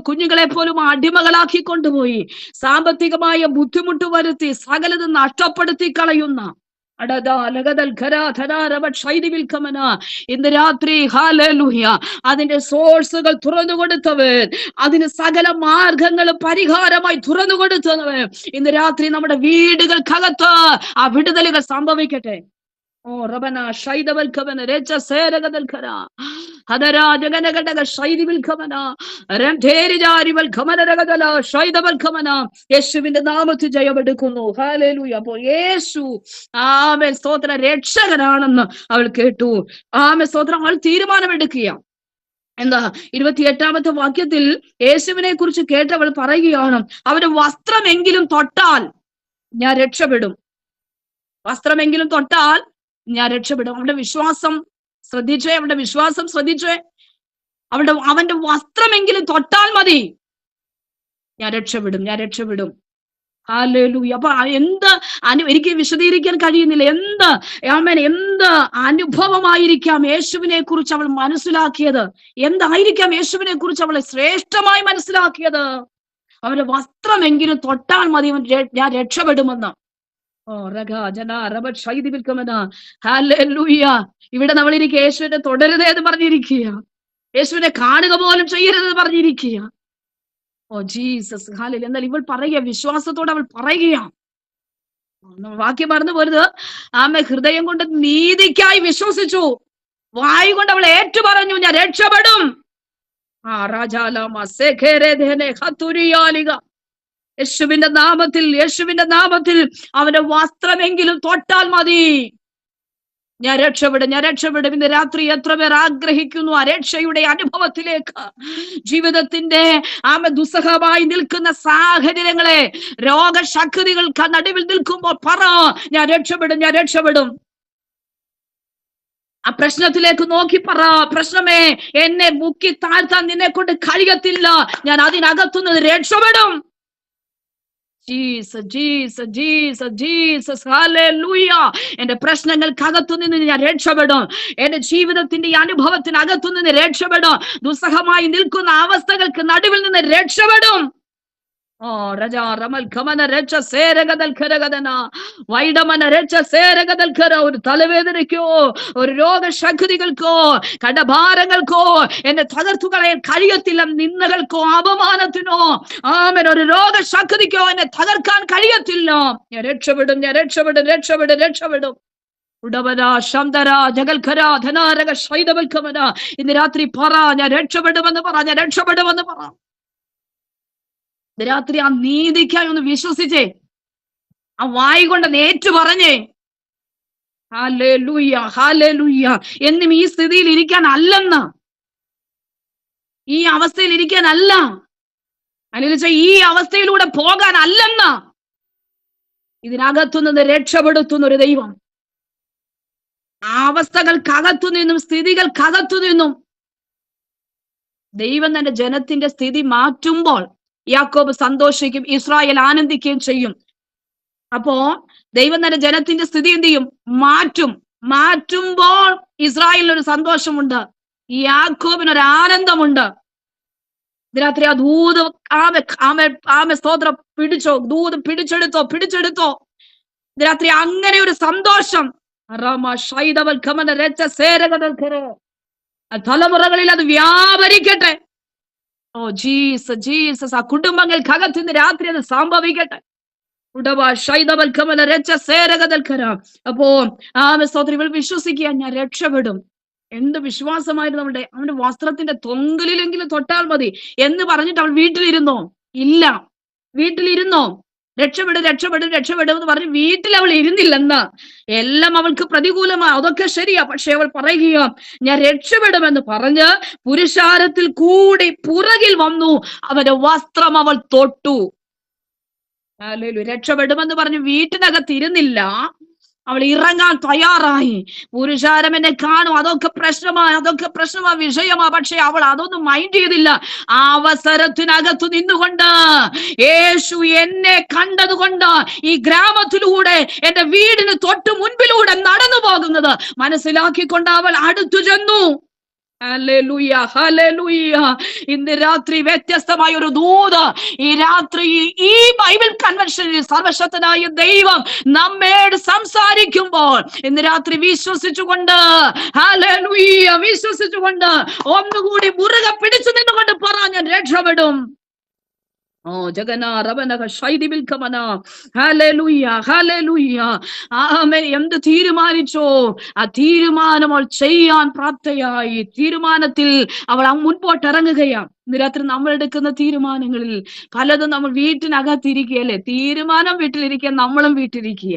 B: കുഞ്ഞുങ്ങളെ പോലും അടിമകളാക്കി കൊണ്ടുപോയി സാമ്പത്തികമായ ബുദ്ധിമുട്ട് വരുത്തി സകലത് നഷ്ടപ്പെടുത്തി കളയുന്ന ഇന്ന് രാത്രി ഹല്ലേലൂയ അതിന്റെ സോഴ്സുകൾ തുറന്നു കൊടുത്തവൻ, അതിന് സകല മാർഗങ്ങളും പരിഹാരമായി തുറന്നു കൊടുത്തവൻ ഇന്ന് രാത്രി നമ്മുടെ വീടുകൾക്കകത്ത് ആ വിടുതലുകൾ സംഭവിക്കട്ടെ. ഓ റബന ശൈദവൽ ഖവന രച്ച സേരഗദൽ ഖര ഹദരാ ജഗനഗഡഗ ശൈദിവിൽ ഖവന രംധേരിജാരിവൽ ഖമനരഗദല ശൈദവൽ ഖവന. യേശുവിന്റെ നാമത്തിൽ ജയമെടുക്കുന്നു. ഹല്ലേലൂയ. അപ്പോൾ യേശു ആമേൻ സ്തോത്ര രക്ഷകനാണെന്ന് അവൾ കേട്ടു. ആമേൻ സ്തോത്രം. അവൾ തീരുമാനമെടുക്കുക. എന്താ 28ാമത്തെ വാക്യത്തിൽ യേശുവിനെ കുറിച്ച് കേട്ടവൾ പറയുകയാണ്, അവന്റെ വസ്ത്രമെങ്കിലും തൊട്ടാൽ ഞാൻ രക്ഷപ്പെടും. വസ്ത്രമെങ്കിലും തൊട്ടാൽ ഞാൻ രക്ഷപ്പെടും. അവന്റെ വിശ്വാസം ശ്രദ്ധിച്ചേ. അവന്റെ വസ്ത്രമെങ്കിലും തൊട്ടാൽ മതി, ഞാൻ രക്ഷപ്പെടും. ഹല്ലേലൂയ. അപ്പൊ എനിക്ക് വിശദീകരിക്കാൻ കഴിയുന്നില്ല. എന്ത് അനുഭവമായിരിക്കാം യേശുവിനെ കുറിച്ച് അവൾ മനസ്സിലാക്കിയത്? എന്തായിരിക്കാം യേശുവിനെ കുറിച്ച് അവളെ ശ്രേഷ്ഠമായി മനസ്സിലാക്കിയത്? അവന്റെ വസ്ത്രമെങ്കിലും തൊട്ടാൽ മതി, ഞാൻ രക്ഷപ്പെടുമെന്ന്. ഇവിടെ നമ്മളിരിക്കുക യേശുവിനെ തുടരുത് എന്ന് പറഞ്ഞിരിക്കുക, യേശുവിനെ കാണുക പോലും ചെയ്യരുതെന്ന് പറഞ്ഞിരിക്കുക. Oh Jesus, hallelujah. എന്നാൽ ഇവൾ പറയുക, വിശ്വാസത്തോടെ അവൾ പറയുക, വാക്യം മറന്നു പോരുത്. ഹൃദയം കൊണ്ട് നീതിക്കായി വിശ്വസിച്ചു, വായു കൊണ്ട് അവൾ ഏറ്റു പറഞ്ഞു, ഞാൻ രക്ഷപ്പെടും. യേശുവിന്റെ നാമത്തിൽ അവന്റെ വസ്ത്രമെങ്കിലും തൊട്ടാൽ മതി, ഞാൻ രക്ഷപ്പെടും. ഇന്ന് രാത്രി എത്ര പേർ ആഗ്രഹിക്കുന്നു ആ രക്ഷയുടെ അനുഭവത്തിലേക്ക്? ജീവിതത്തിന്റെ ദുസ്സഹമായി നിൽക്കുന്ന സാഹചര്യങ്ങളെ, രോഗശക്തികൾക്ക് നടുവിൽ നിൽക്കുമ്പോൾ പറ, ഞാൻ രക്ഷപ്പെടും. ആ പ്രശ്നത്തിലേക്ക് നോക്കി പറ, പ്രശ്നമേ എന്നെ മുക്കി താഴ്ത്താൻ നിന്നെ കൊണ്ട് കഴിയത്തില്ല, ഞാൻ അതിനകത്തുനിന്ന് രക്ഷപ്പെടും. Jesus hallelujah. എന്റെ പ്രശ്നങ്ങൾക്കകത്തു നിന്ന് ഞാൻ രക്ഷപ്പെടും. എന്റെ ജീവിതത്തിന്റെ അനുഭവത്തിനകത്തു നിന്ന് രക്ഷപ്പെടും. ദുസ്സഹമായി നിൽക്കുന്ന അവസ്ഥകൾക്ക് നടുവിൽ നിന്ന് രക്ഷപ്പെടും. ഒരു തലവേദനയ്ക്കോ ഒരു രോഗശക്തികൾക്കോ കടഭാരങ്ങൾക്കോ എന്നെ തകർത്തുകളയാൻ കഴിയത്തില്ല. നിന്ദകൾക്കോ അപമാനത്തിനോ ഒരു രോഗശക്തിക്കോ എന്നെ തകർക്കാൻ കഴിയത്തില്ല. ഞാൻ രക്ഷപ്പെടും. ഇന്ന് രാത്രി പറ, ഞാൻ രക്ഷപ്പെടുമെന്ന് പറ. രാത്രി ആ നീതിക്കായി ഒന്ന് വിശ്വസിച്ചേ, ആ വായി കൊണ്ട് നേറ്റു പറഞ്ഞേ, ഹല്ലേലൂയ. എന്നും ഈ സ്ഥിതിയിൽ ഇരിക്കാൻ അല്ലെന്ന്, ഈ അവസ്ഥയിൽ ഇരിക്കാനല്ല, അല്ലെങ്കിൽ ഈ അവസ്ഥയിലൂടെ പോകാൻ അല്ലെന്ന്, ഇതിനകത്തുനിന്ന് രക്ഷപ്പെടുത്തുന്ന ഒരു ദൈവം. ആ അവസ്ഥകൾക്കകത്തു നിന്നും സ്ഥിതികൾക്കകത്തു നിന്നും ദൈവം തന്റെ ജനത്തിന്റെ സ്ഥിതി മാറ്റുമ്പോൾ യാക്കോബ് സന്തോഷിക്കും, ഇസ്രായേൽ ആനന്ദിക്കുകയും ചെയ്യും. അപ്പോ ദൈവം തന്റെ ജനത്തിന്റെ സ്ഥിതി എന്ത് ചെയ്യും? മാറ്റുമ്പോൾ ഇസ്രായേലിനൊരു സന്തോഷമുണ്ട്, യാക്കോബിനൊരു ആനന്ദമുണ്ട്. രാത്രി ആ ദൂത് സ്തോത്രം ദൂത് പിടിച്ചെടുത്തോ. രാത്രി അങ്ങനെ ഒരു സന്തോഷം തലമുറകളിൽ അത് വ്യാപരിക്കട്ടെ. ഓ ജീസസ്, ആ കുടുംബങ്ങൾക്കകത്ത് രാത്രി അത് സംഭവിക്കട്ടെ. അപ്പോ സ്തോത്രം ഇവൾ വിശ്വസിക്കുക, ഞാൻ രക്ഷപ്പെടും. എന്ത് വിശ്വാസമായിരുന്നു അവന്റെ വസ്ത്രത്തിന്റെ തൊങ്കലിലെങ്കിലും തൊട്ടാൽ മതി എന്ന് പറഞ്ഞിട്ട് അവൾ വീട്ടിലിരുന്നോ? ഇല്ല. വീട്ടിലിരുന്നോ? രക്ഷപ്പെടും എന്ന് പറഞ്ഞ് വീട്ടിൽ അവൾ ഇരുന്നില്ലെന്ന്. എല്ലാം അവൾക്ക് പ്രതികൂലമാണ്, അതൊക്കെ ശരിയാ. പക്ഷെ അവൾ പറയുക, ഞാൻ രക്ഷപ്പെടുമെന്ന് പറഞ്ഞ് പുരുഷാരത്തിൽ കൂടി പുറകിൽ വന്നു, അവന്റെ വസ്ത്രം അവൾ തൊട്ടു. രക്ഷപ്പെടുമെന്ന് പറഞ്ഞ് വീട്ടിനകത്ത് ഇരുന്നില്ല, അവൾ ഇറങ്ങാൻ തയ്യാറായി. പുരുഷാരം എന്നെ കാണും, അതൊക്കെ പ്രശ്നമാ, വിഷയമാ. പക്ഷെ അവൾ അതൊന്നും മൈൻഡ് ചെയ്തില്ല. ആ അവസരത്തിനകത്ത് നിന്നുകൊണ്ട് യേശു എന്നെ കണ്ടതുകൊണ്ട് ഈ ഗ്രാമത്തിലൂടെ എന്റെ വീടിന് തൊട്ട് മുൻപിലൂടെ നടന്നു പോകുന്നത് മനസ്സിലാക്കിക്കൊണ്ട് അവൾ അടുത്തു ചെന്നു. Hallelujah, hallelujah. ഇന്ന് രാത്രി വ്യത്യസ്തമായ ഒരു ദൂത് ഈ രാത്രി ഈ ബൈബിൾ കൺവെൻഷനിൽ സർവശക്തനായ ദൈവം നമ്മോട് സംസാരിക്കുമ്പോൾ ഇന്ന് രാത്രി വിശ്വസിച്ചുകൊണ്ട്, ഹല്ലേലൂയ, വിശ്വസിച്ചുകൊണ്ട് ഒന്നുകൂടി മുറുകെ പിടിച്ചു നിന്നുകൊണ്ട് പറ, ഞാൻ രക്ഷപ്പെടും. ഓ എന്ത് തീരുമാനിച്ചോ ആ തീരുമാനം അവൾ ചെയ്യാൻ പ്രാപ്തയായി. തീരുമാനത്തിൽ അവൾ മുൻപോട്ട് ഇറങ്ങുകയാണ്. ഇന്ന് രാത്രി നമ്മൾ എടുക്കുന്ന തീരുമാനങ്ങളിൽ പലതും നമ്മൾ വീട്ടിനകത്തിരിക്കുകയല്ലേ. തീരുമാനം വീട്ടിലിരിക്കുക, നമ്മളും വീട്ടിലിരിക്കുക.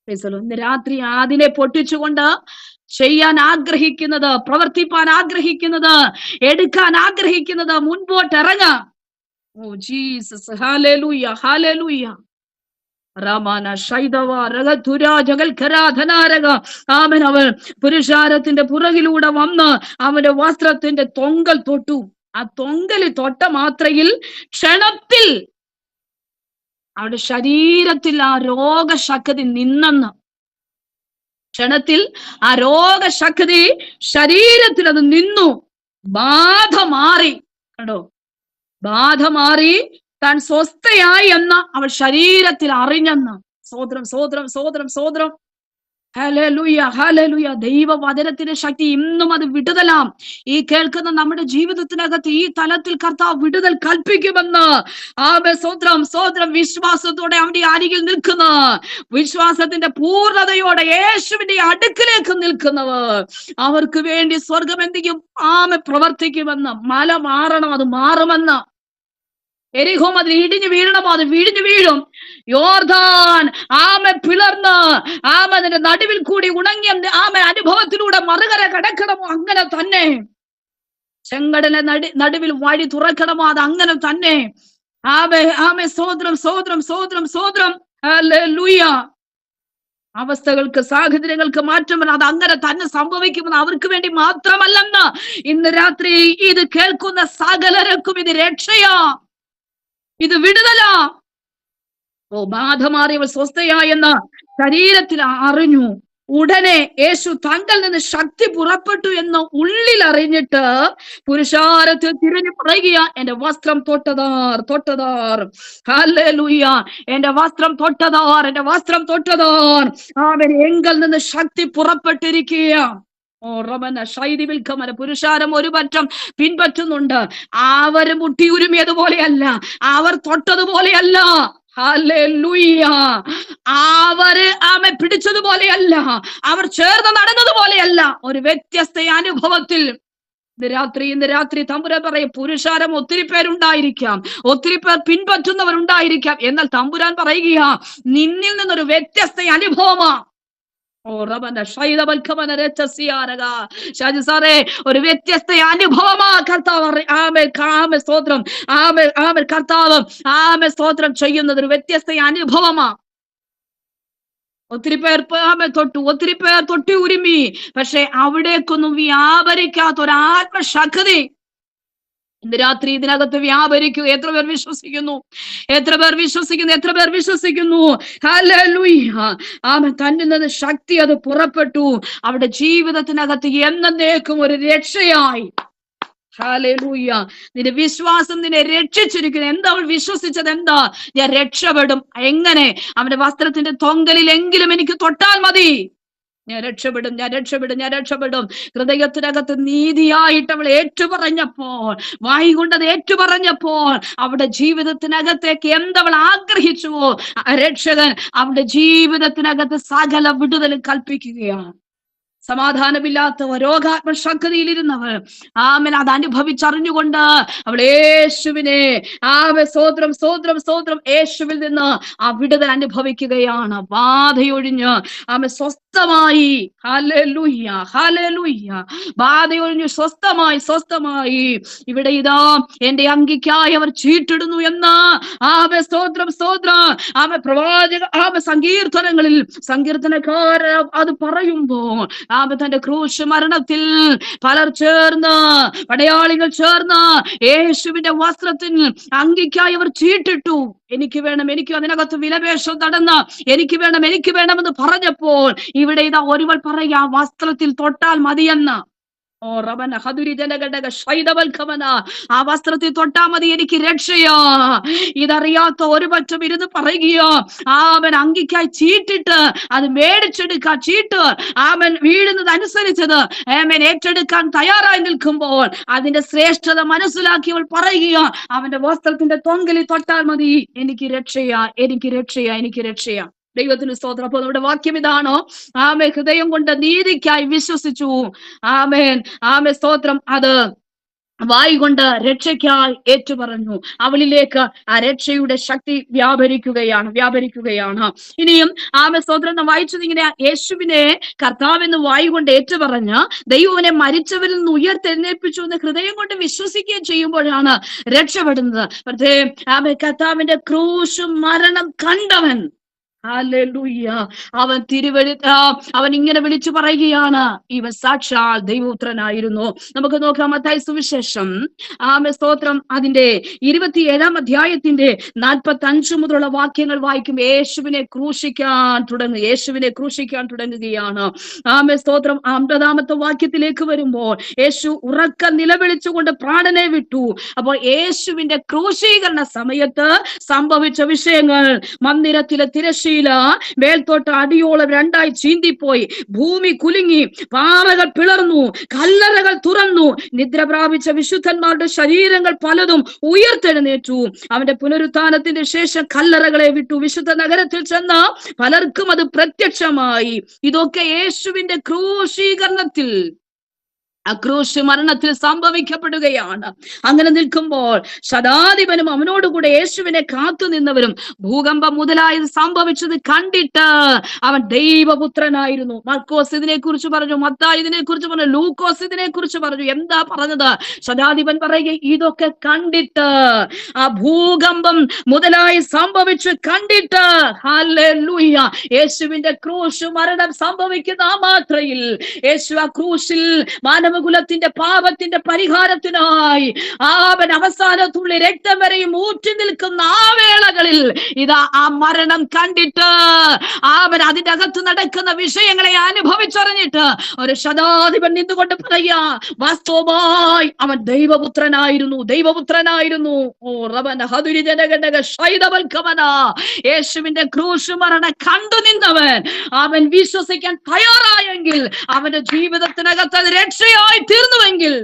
B: ഇന്ന് രാത്രി അതിനെ പൊട്ടിച്ചുകൊണ്ട് ചെയ്യാൻ ആഗ്രഹിക്കുന്നത്, പ്രവർത്തിപ്പാൻ ആഗ്രഹിക്കുന്നത്, എടുക്കാൻ ആഗ്രഹിക്കുന്നത് മുൻപോട്ട് ഇറങ്ങാം. Oh Jesus, hallelujah, hallelujah. റമാന ശൈദവ രഗതുരാ ജഗൽഖരാധനാരക. ആമേൻ. അവൻ പുരുഷാരത്തിന്റെ പുറകിലൂടെ വന്ന് അവന്റെ വസ്ത്രത്തിന്റെ തൊങ്കൽ തൊട്ടു. ആ തൊങ്കൽ തൊട്ട മാത്രയിൽ ക്ഷണത്തിൽ അവരുടെ ശരീരത്തിൽ ആ രോഗശക്തി നിന്നെന്ന്. ക്ഷണത്തിൽ ആ രോഗശക്തി ശരീരത്തിൽ അത് നിന്നു. ബാധ മാറി. കണ്ടോ? ബാധ മാറി, താൻ സ്വസ്ഥയായി എന്ന് അവൾ ശരീരത്തിൽ അറിഞ്ഞെന്ന്. സ്വോത്രം. Hallelujah, hallelujah. ദൈവവചനത്തിന്റെ ശക്തി ഇന്നും അത് വിടുതലാം. ഈ കേൾക്കുന്ന നമ്മുടെ ജീവിതത്തിനകത്ത് ഈ തലത്തിൽ കർത്താവ് വിടുതൽ കൽപ്പിക്കുമെന്ന്. സ്വോത്രം. വിശ്വാസത്തോടെ അവന്റെ അരികിൽ നിൽക്കുന്ന, വിശ്വാസത്തിന്റെ പൂർണ്ണതയോടെ യേശുവിന്റെ അടുക്കിലേക്ക് നിൽക്കുന്നവർ, അവർക്ക് വേണ്ടി സ്വർഗം എന്തെങ്കിലും പ്രവർത്തിക്കുമെന്ന്. മല മാറണം, അത് മാറുമെന്ന്. എരിഹോ അതിൽ ഇടിഞ്ഞു വീഴണമോ, അത് വിടിഞ്ഞു വീഴും. യോർദാൻ പിളർന്ന് അതിന്റെ നടുവിൽ കൂടി ഉണങ്ങിയ അനുഭവത്തിലൂടെ മറുകര കടക്കണമോ, അങ്ങനെ തന്നെ. ചെങ്കടലെ നടുവിൽ വഴി തുറക്കണമോ, അത് അങ്ങനെ തന്നെ. സ്വോത്രം. ഹല്ലേലൂയ. അവസ്ഥകൾക്ക്, സാഹചര്യങ്ങൾക്ക് മാറ്റം വരണം, അത് അങ്ങനെ തന്നെ സംഭവിക്കുമെന്ന് അവർക്ക് വേണ്ടി മാത്രമല്ലെന്ന് ഇന്ന് രാത്രി ഇത് കേൾക്കുന്ന സകലർക്കും ഇത് രക്ഷയാ, ഇത് വിടുതലാ. ഓ ബാധ മാറിയവൾ സ്വസ്ഥയായെന്ന് ശരീരത്തിൽ അറിഞ്ഞു. ഉടനെ യേശു തങ്കിൽ നിന്ന് ശക്തി പുറപ്പെട്ടു എന്ന് ഉള്ളിൽ അറിഞ്ഞിട്ട് പുരുഷാരത്തിൽ തിരിഞ്ഞു പറയുക, എന്റെ വസ്ത്രം തൊട്ടതാർ. ഹല്ലേലൂയ. എന്റെ വസ്ത്രം തൊട്ടതാർ. അവൻ എങ്കിൽ നിന്ന് ശക്തി പുറപ്പെട്ടിരിക്കുക. ഓ റമന ശൈലി വിൽക്കമന. പുരുഷാരം ഒരു പറ്റം പിൻപറ്റുന്നുണ്ട്. അവര് മുട്ടി ഉരുമിയതുപോലെയല്ല, അവർ തൊട്ടതുപോലെയല്ല. ഹല്ലേലൂയ. അവര് പിടിച്ചതുപോലെയല്ല, അവർ ചേർന്ന് നടന്നതുപോലെയല്ല. ഒരു വ്യത്യസ്ത അനുഭവത്തിൽ ഇന്ന് രാത്രി തമ്പുരാൻ പറയും, പുരുഷാരം ഒത്തിരി പേരുണ്ടായിരിക്കാം, ഒത്തിരി പേർ പിൻപറ്റുന്നവരുണ്ടായിരിക്കാം. എന്നാൽ തമ്പുരാൻ പറയുക, നിന്നിൽ നിന്നൊരു വ്യത്യസ്ത അനുഭവമാ. ഓ റബന ശൈലവൽക്കമന രച്ചസിയാരക. ഷാജി സാറേ, ഒരു വ്യത്യസ്ത അനുഭവമാ കർത്താവ് സ്തോത്രം കർത്താവ് സ്തോത്രം ചെയ്യുന്നത് ഒരു വ്യത്യസ്ത അനുഭവമാ. ഒത്തിരി പേർ ഒത്തിരി പേർ തൊട്ടി ഉരുമി, പക്ഷെ അവിടേക്കൊന്നും വ്യാപരിക്കാത്ത ഒരു ആത്മശക്തി. ഇന്ന് രാത്രി ഇതിനകത്ത് വ്യാപരിക്കുക. എത്ര പേർ വിശ്വസിക്കുന്നു? എത്ര പേർ വിശ്വസിക്കുന്നു? എത്ര പേർ വിശ്വസിക്കുന്നു? ഹല്ലേലൂയ. ആമേൻ. തന്നിൽ നിന്ന് ശക്തി അത് പുറപ്പെട്ടു. അവിടെ ജീവിതത്തിനകത്ത് എന്നേക്കും ഒരു രക്ഷയായി. ഹല്ലേലൂയ. നിന്റെ വിശ്വാസം നിന്നെ രക്ഷിച്ചിരിക്കുന്നു. എന്താ അവൾ വിശ്വസിച്ചത്? എന്താ? ഞാൻ രക്ഷപ്പെടും. എങ്ങനെ? അവന്റെ വസ്ത്രത്തിന്റെ തൊങ്കലിലെങ്കിലും എനിക്ക് തൊട്ടാൽ മതി, ഞാൻ രക്ഷപ്പെടും, ഞാൻ രക്ഷപ്പെടും, ഞാൻ രക്ഷപ്പെടും. ഹൃദയത്തിനകത്ത് നീതിയായിട്ട് അവൾ ഏറ്റുപറഞ്ഞപ്പോൾ, വായി കൊണ്ടത് ഏറ്റുപറഞ്ഞപ്പോൾ, അവിടെ ജീവിതത്തിനകത്തേക്ക് എന്തവൾ ആഗ്രഹിച്ചുവോ രക്ഷകൻ അവിടെ ജീവിതത്തിനകത്ത് സകല വിടുതലും കൽപ്പിക്കുകയാണ്. സമാധാനമില്ലാത്തവർ, രോഗാത്മശക്തിയിലിരുന്നവർ, ആമേൻ, അത് അനുഭവിച്ചറിഞ്ഞുകൊണ്ട് അവൾ യേശുവിനെ, സ്തോത്രം സ്തോത്രം സ്തോത്രം, യേശുവിൽ നിന്ന് ആ വിടുതൽ അനുഭവിക്കുകയാണ്. ബാധയൊഴിഞ്ഞ് സ്വസ്ഥമായി. Hallelujah, hallelujah. ബാധയൊഴിഞ്ഞു സ്വസ്ഥമായി, സ്വസ്ഥമായി. ഇവിടെ ഇതാ എന്റെ അങ്കിക്കായി അവർ ചീട്ടിടുന്നു എന്ന് സ്തോത്രം സ്തോത്രം പ്രവാചക സങ്കീർത്തനങ്ങളിൽ സങ്കീർത്തനക്കാരൻ അത് പറയുമ്പോൾ തന്റെ ക്രൂശ് മരണത്തിൽ പലർ ചേർന്ന്, പടയാളികൾ ചേർന്ന് യേശുവിന്റെ വസ്ത്രത്തിൽ അങ്കിക്കായി അവർ ചീട്ടിട്ടു. എനിക്ക് വേണം, എനിക്ക് അതിനകത്ത് വിലപേശം നടന്ന് എനിക്ക് വേണം, എനിക്ക് വേണമെന്ന് പറഞ്ഞപ്പോൾ ഇവിടെ ഇതാ ഒരുവൾ പറയുക, വസ്ത്രത്തിൽ തൊട്ടാൽ മതിയെന്ന്. ഓ റബന ഹദുരി ജനഘടക ശൈതവൽക്കമന, ആ വസ്ത്രത്തിൽ തൊട്ടാ മതി, എനിക്ക് രക്ഷയോ. ഇതറിയാത്ത ഒരു പറ്റം ഇരുന്ന് പറയുകയോ, അവൻ അങ്കിക്കായി ചീട്ടിട്ട് അത് മേടിച്ചെടുക്കാൻ, ചീട്ട് അവൻ വീഴുന്നത് അനുസരിച്ചത് അവൻ ഏറ്റെടുക്കാൻ തയ്യാറായി നിൽക്കുമ്പോൾ അതിന്റെ ശ്രേഷ്ഠത മനസ്സിലാക്കിയവൾ പറയുകയോ, അവന്റെ വസ്ത്രത്തിന്റെ തൊങ്കലിൽ തൊട്ടാൽ മതി, എനിക്ക് രക്ഷയാ, എനിക്ക് രക്ഷയാ, എനിക്ക് രക്ഷയാ. ദൈവത്തിന് സ്തോത്രം. അപ്പൊ നമ്മുടെ വാക്യം ഇതാണോ? ആമേൻ. ഹൃദയം കൊണ്ട് നീതിക്കായി വിശ്വസിച്ചു. ആമേൻ, ആമേൻ, സ്തോത്രം. അത് വായി കൊണ്ട് രക്ഷയ്ക്കായി ഏറ്റുപറഞ്ഞു. അവളിലേക്ക് ആ രക്ഷയുടെ ശക്തി വ്യാപരിക്കുകയാണ്, വ്യാപരിക്കുകയാണ്. ഇനിയും സ്തോത്രം വായിച്ചത് ഇങ്ങനെ, യേശുവിനെ കർത്താവെന്ന് വായി കൊണ്ട് ഏറ്റുപറഞ്ഞ് ദൈവനെ മരിച്ചവരിൽ നിന്ന് ഉയർത്തെഴുന്നേൽപ്പിച്ചു എന്ന് ഹൃദയം കൊണ്ട് വിശ്വസിക്കുകയും ചെയ്യുമ്പോഴാണ് രക്ഷപ്പെടുന്നത്. പക്ഷേ കർത്താവിന്റെ ക്രൂശ് മരണം കണ്ടവൻ, ഹല്ലേലൂയ, അവൻ അവൻ ഇങ്ങനെ വിളിച്ചു പറയുകയാണ്, ഇവൻ സാക്ഷാൽ ദൈവപുത്രനായിരുന്നു. നമുക്ക് നോക്കാം മത്തായി സുവിശേഷം സ്തോത്രം അതിന്റെ 27-ാം അധ്യായത്തിന്റെ 45 മുതലുള്ള വാക്യങ്ങൾ വായിക്കും. യേശുവിനെ ക്രൂശിക്കാൻ തുടങ്ങും, യേശുവിനെ ക്രൂശിക്കാൻ തുടങ്ങുകയാണ്. സ്തോത്രം 50-ാമത്തെ വാക്യത്തിലേക്ക് വരുമ്പോൾ യേശു ഉറക്ക നിലവിളിച്ചുകൊണ്ട് പ്രാണനെ വിട്ടു. അപ്പോൾ യേശുവിന്റെ ക്രൂശീകരണ സമയത്ത് സംഭവിച്ച വിഷയങ്ങൾ, മന്ദിരത്തിലെ തിരശ്ശീല മേൽത്തോട്ട് അടിയോളം രണ്ടായി ചീന്തിപ്പോയി, ഭൂമി കുലുങ്ങി, പാറകൾ പിളർന്നു, കല്ലറകൾ തുറന്നു, നിദ്ര പ്രാപിച്ച വിശുദ്ധന്മാരുടെ ശരീരങ്ങൾ പലതും ഉയർത്തെഴുന്നേറ്റു. അവന്റെ പുനരുത്ഥാനത്തിന്റെ ശേഷം കല്ലറകളെ വിട്ടു വിശുദ്ധ നഗരത്തിൽ ചെന്ന പലർക്കും അത് പ്രത്യക്ഷമായി. ഇതൊക്കെ യേശുവിന്റെ ക്രൂശീകരണത്തിൽ, ക്രൂശ് മരണത്തിൽ സംഭവിക്കപ്പെടുകയാണ്. അങ്ങനെ നിൽക്കുമ്പോൾ ശതാധിപനും അവനോടുകൂടെ യേശുവിനെ കാത്തു നിന്നവരും ഭൂകമ്പം മുതലായത് സംഭവിച്ചത് കണ്ടിട്ട് അവൻ ദൈവപുത്രനായിരുന്നു. മർക്കോസ് ഇതിനെ കുറിച്ച് പറഞ്ഞു, മത്തായി ഇതിനെ കുറിച്ച് പറഞ്ഞു, ലൂക്കോസ് ഇതിനെ കുറിച്ച് പറഞ്ഞു. എന്താ പറഞ്ഞത്? ശതാധിപൻ പറയുക, ഇതൊക്കെ കണ്ടിട്ട്, ആ ഭൂകമ്പം മുതലായി സംഭവിച്ച് കണ്ടിട്ട്, ഹല്ലേലൂയ, യേശുവിന്റെ ക്രൂശ് മരണം സംഭവിക്കുന്ന ആ മാത്രയിൽ യേശു ആ ക്രൂശിൽ മാനവകുലത്തിന്റെ പാപത്തിന്റെ പരിഹാരത്തിനായി അവൻ അവസാനത്തുള്ളി രക്തം വരെയും ഊറ്റി നിൽക്കുന്ന ആ വേളകളിൽ ഇതാ ആ മരണം കണ്ടിട്ട് അവൻ അതിന്റെ അകത്ത് നടക്കുന്ന വിഷയങ്ങളെ അനുഭവിച്ചറിഞ്ഞിട്ട് ഒരു ശതാധിപൻ നിന്നുകൊണ്ട് പറയാ, വാസ്തവമായി അവൻ ദൈവപുത്രനായിരുന്നു, ദൈവപുത്രനായിരുന്നു. ഓ റബന ഹദുരി ജനഘടക ശൈതവൽക്കമന, യേശുവിന്റെ ക്രൂശ് മരണം കണ്ടു നിന്നവൻ അവൻ വിശ്വസിക്കാൻ തയ്യാറായെങ്കിൽ, അവന്റെ ജീവിതത്തിനകത്ത് അത് രക്ഷയായി തീർന്നുവെങ്കിൽ,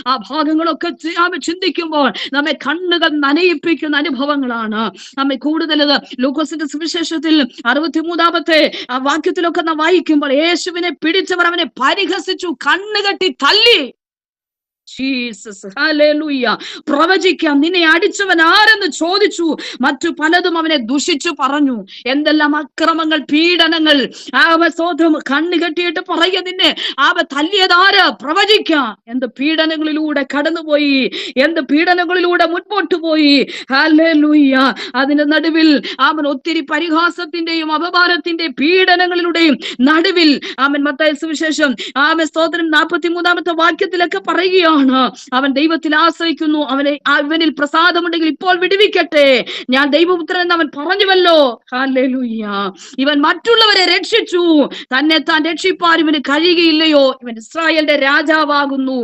B: ആ ഭാഗങ്ങളൊക്കെ ചിന്തിക്കുമ്പോൾ നമ്മെ കണ്ണുകൾ നനയിപ്പിക്കുന്ന അനുഭവങ്ങളാണ്. നമ്മെ കൂടുതൽ ലൂക്കോസിന്റെ സുവിശേഷത്തിൽ 63-ാമത്തെ വാക്യത്തിലൊക്കെ നാം വായിക്കുമ്പോൾ യേശുവിനെ പിടിച്ചവർ അവനെ പരിഹസിച്ചു, കണ്ണുകെട്ടി തല്ലി. Jesus, hallelujah. പ്രവചിക്കാം, നിന്നെ അടിച്ചവൻ ആരെന്ന് ചോദിച്ചു. മറ്റു പലതും അവനെ ദുഷിച്ചു പറഞ്ഞു. എന്തെല്ലാം അക്രമങ്ങൾ, പീഡനങ്ങൾ. സ്വതം കണ്ണു കെട്ടിയിട്ട് പറയുക, നിന്നെ തല്ലിയതാര്? പ്രവചിക്കാം. എന്ത് പീഡനങ്ങളിലൂടെ കടന്നുപോയി, എന്ത് പീഡനങ്ങളിലൂടെ മുൻപോട്ട് പോയി. ഹല്ലേലൂയ. അതിന്റെ നടുവിൽ ഒത്തിരി പരിഹാസത്തിന്റെയും അപമാനത്തിന്റെയും പീഡനങ്ങളിലൂടെയും നടുവിൽ മത്തായി സുവിശേഷം സ്തോത്രം 43-ാമത്തെ വാക്യത്തിലൊക്കെ പറയുകയാണ്, അവൻ ദൈവത്തിൽ ആശ്രയിക്കുന്നു, അവനിൽ പ്രസാദമുണ്ടെങ്കിൽ ഇപ്പോൾ വിടുവിക്കട്ടെ, ഞാൻ ദൈവപുത്രൻ എന്ന് അവൻ പറഞ്ഞുവല്ലോ. ഹല്ലേലൂയ. ഇവൻ മറ്റുള്ളവരെ രക്ഷിച്ചു, തന്നെ താൻ രക്ഷിപ്പാൻ ഇവന് കഴിയുകയില്ലയോ? ഇവൻ ഇസ്രായേലിന്റെ രാജാവാകുന്നു.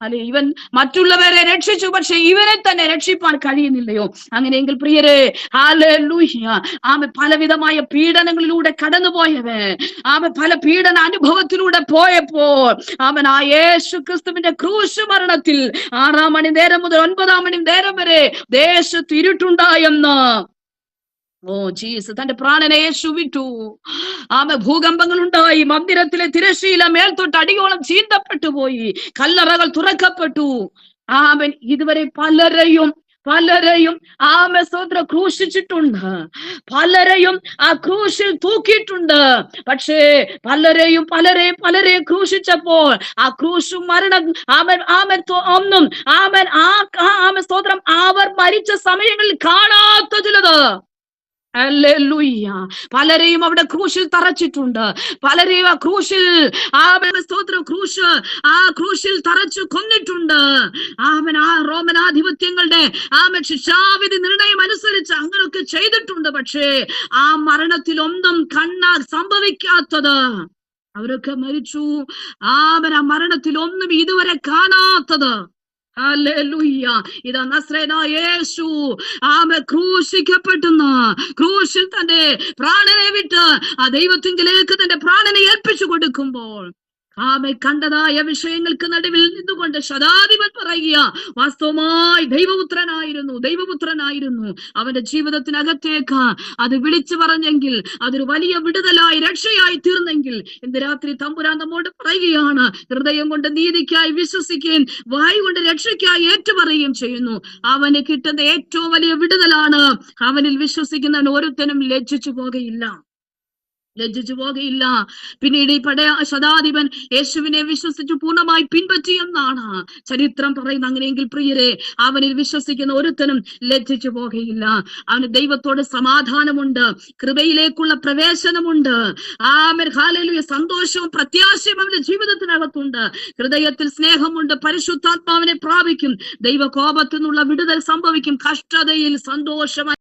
B: അല്ലെ, ഇവൻ മറ്റുള്ളവരെ രക്ഷിച്ചു, പക്ഷെ ഇവനെ തന്നെ രക്ഷിപ്പാൻ കഴിയുന്നില്ലയോ? അങ്ങനെയെങ്കിൽ പ്രിയരെ, ഹല്ലേലൂയ, പലവിധമായ പീഡനങ്ങളിലൂടെ കടന്നുപോയവൻ, പല പീഡന അനുഭവത്തിലൂടെ പോയപ്പോൾ ആ യേശു ക്രിസ്തുവിന്റെ ക്രൂശ് മരണത്തിൽ 6-ാം മണി നേരം മുതൽ 9-ാം മണി നേരം വരെ ദേശത്ത് ഇരുട്ടുണ്ടായെന്ന് ജീസസ് തന്റെ പ്രാണനെ യേശു വിട്ടു. ഭൂകമ്പങ്ങൾ ഉണ്ടായി, മന്ദിരത്തിലെ തിരശ്ശീല മേൽത്തൊട്ട് അടിയോളം ചീന്തപ്പെട്ടു പോയി, കല്ലറകൾ തുറക്കപ്പെട്ടു. ഇതുവരെ പലരെയും സ്തോത്രം ക്രൂശിച്ചിട്ടുണ്ട്, പലരെയും ആ ക്രൂശിൽ തൂക്കിയിട്ടുണ്ട്. പക്ഷേ പലരെയും ക്രൂശിച്ചപ്പോൾ ആ ക്രൂശും മരണം ഒന്നും സ്തോത്രം അവർ മരിച്ച സമയങ്ങളിൽ കാണാത്ത ചിലത്. ഹല്ലേലൂയ. പലരെയും അവിടെ ക്രൂശിൽ തറച്ചിട്ടുണ്ട്, പലരെയും ആ ക്രൂശിൽ സ്തോത്രം ക്രൂശിൽ തറച്ചു കൊന്നിട്ടുണ്ട്. റോമനാധിപത്യങ്ങളുടെ ശിക്ഷാവിധി നിർണയം അനുസരിച്ച് അങ്ങനെയൊക്കെ ചെയ്തിട്ടുണ്ട്. പക്ഷേ ആ മരണത്തിലൊന്നും സംഭവിക്കാത്തത്, അവരൊക്കെ മരിച്ചു. ആ മരണത്തിലൊന്നും ഇതുവരെ കാണാത്തത്. ഹല്ലേലൂയ. ഇതാ നസ്രേനായ യേശു ക്രൂശിക്കപ്പെടുന്ന ക്രൂശിൽ തന്റെ പ്രാണനെ വിട്ട് ആ ദൈവത്തിങ്കിലേക്ക് തന്റെ പ്രാണനെ ഏൽപ്പിച്ചു കൊടുക്കുമ്പോൾ കണ്ടതായ വിഷയങ്ങൾക്ക് നടുവിൽ നിന്നുകൊണ്ട് ശതാധിപൻ പറയുക, വാസ്തവമായി ദൈവപുത്രനായിരുന്നു. അവന്റെ ജീവിതത്തിനകത്തേക്ക് അത് വിളിച്ചു പറഞ്ഞെങ്കിൽ അതൊരു വലിയ വിടുതലായി, രക്ഷയായി തീർന്നെങ്കിൽ ഇന്ന് രാത്രി തമ്പുരാൻ നമ്മോട് പറയുകയാണ്, ഹൃദയം കൊണ്ട് നീതിക്കായി വിശ്വസിക്കുകയും വായ് കൊണ്ട് രക്ഷയ്ക്കായി ഏറ്റുപറയുകയും ചെയ്യുന്നു. അവന് കിട്ടുന്ന ഏറ്റവും വലിയ വിടുതലാണ്. അവനിൽ വിശ്വസിക്കുന്നവൻ ഒരുത്തനും ലജ്ജിച്ചു പോകയില്ല. പിന്നീട് ഈ ശതാധിപൻ യേശുവിനെ വിശ്വസിച്ചു പൂർണ്ണമായി പിൻപറ്റിയെന്നാണ് ചരിത്രം പറയുന്നത്. അങ്ങനെയെങ്കിൽ പ്രിയരെ, അവനിൽ വിശ്വസിക്കുന്ന ഒരുത്തനും ലജ്ജിച്ചു പോകയില്ല. അവന് ദൈവത്തോട് സമാധാനമുണ്ട്, കൃപയിലേക്കുള്ള പ്രവേശനമുണ്ട്. ഹല്ലേലൂയ. സന്തോഷവും പ്രത്യാശയും അവന്റെ ജീവിതത്തിനകത്തുണ്ട്. ഹൃദയത്തിൽ സ്നേഹമുണ്ട്, പരിശുദ്ധാത്മാവിനെ പ്രാപിക്കും, ദൈവകോപത്തിൽ നിന്നുള്ള വിടുതൽ സംഭവിക്കും, കഷ്ടതയിൽ സന്തോഷമായി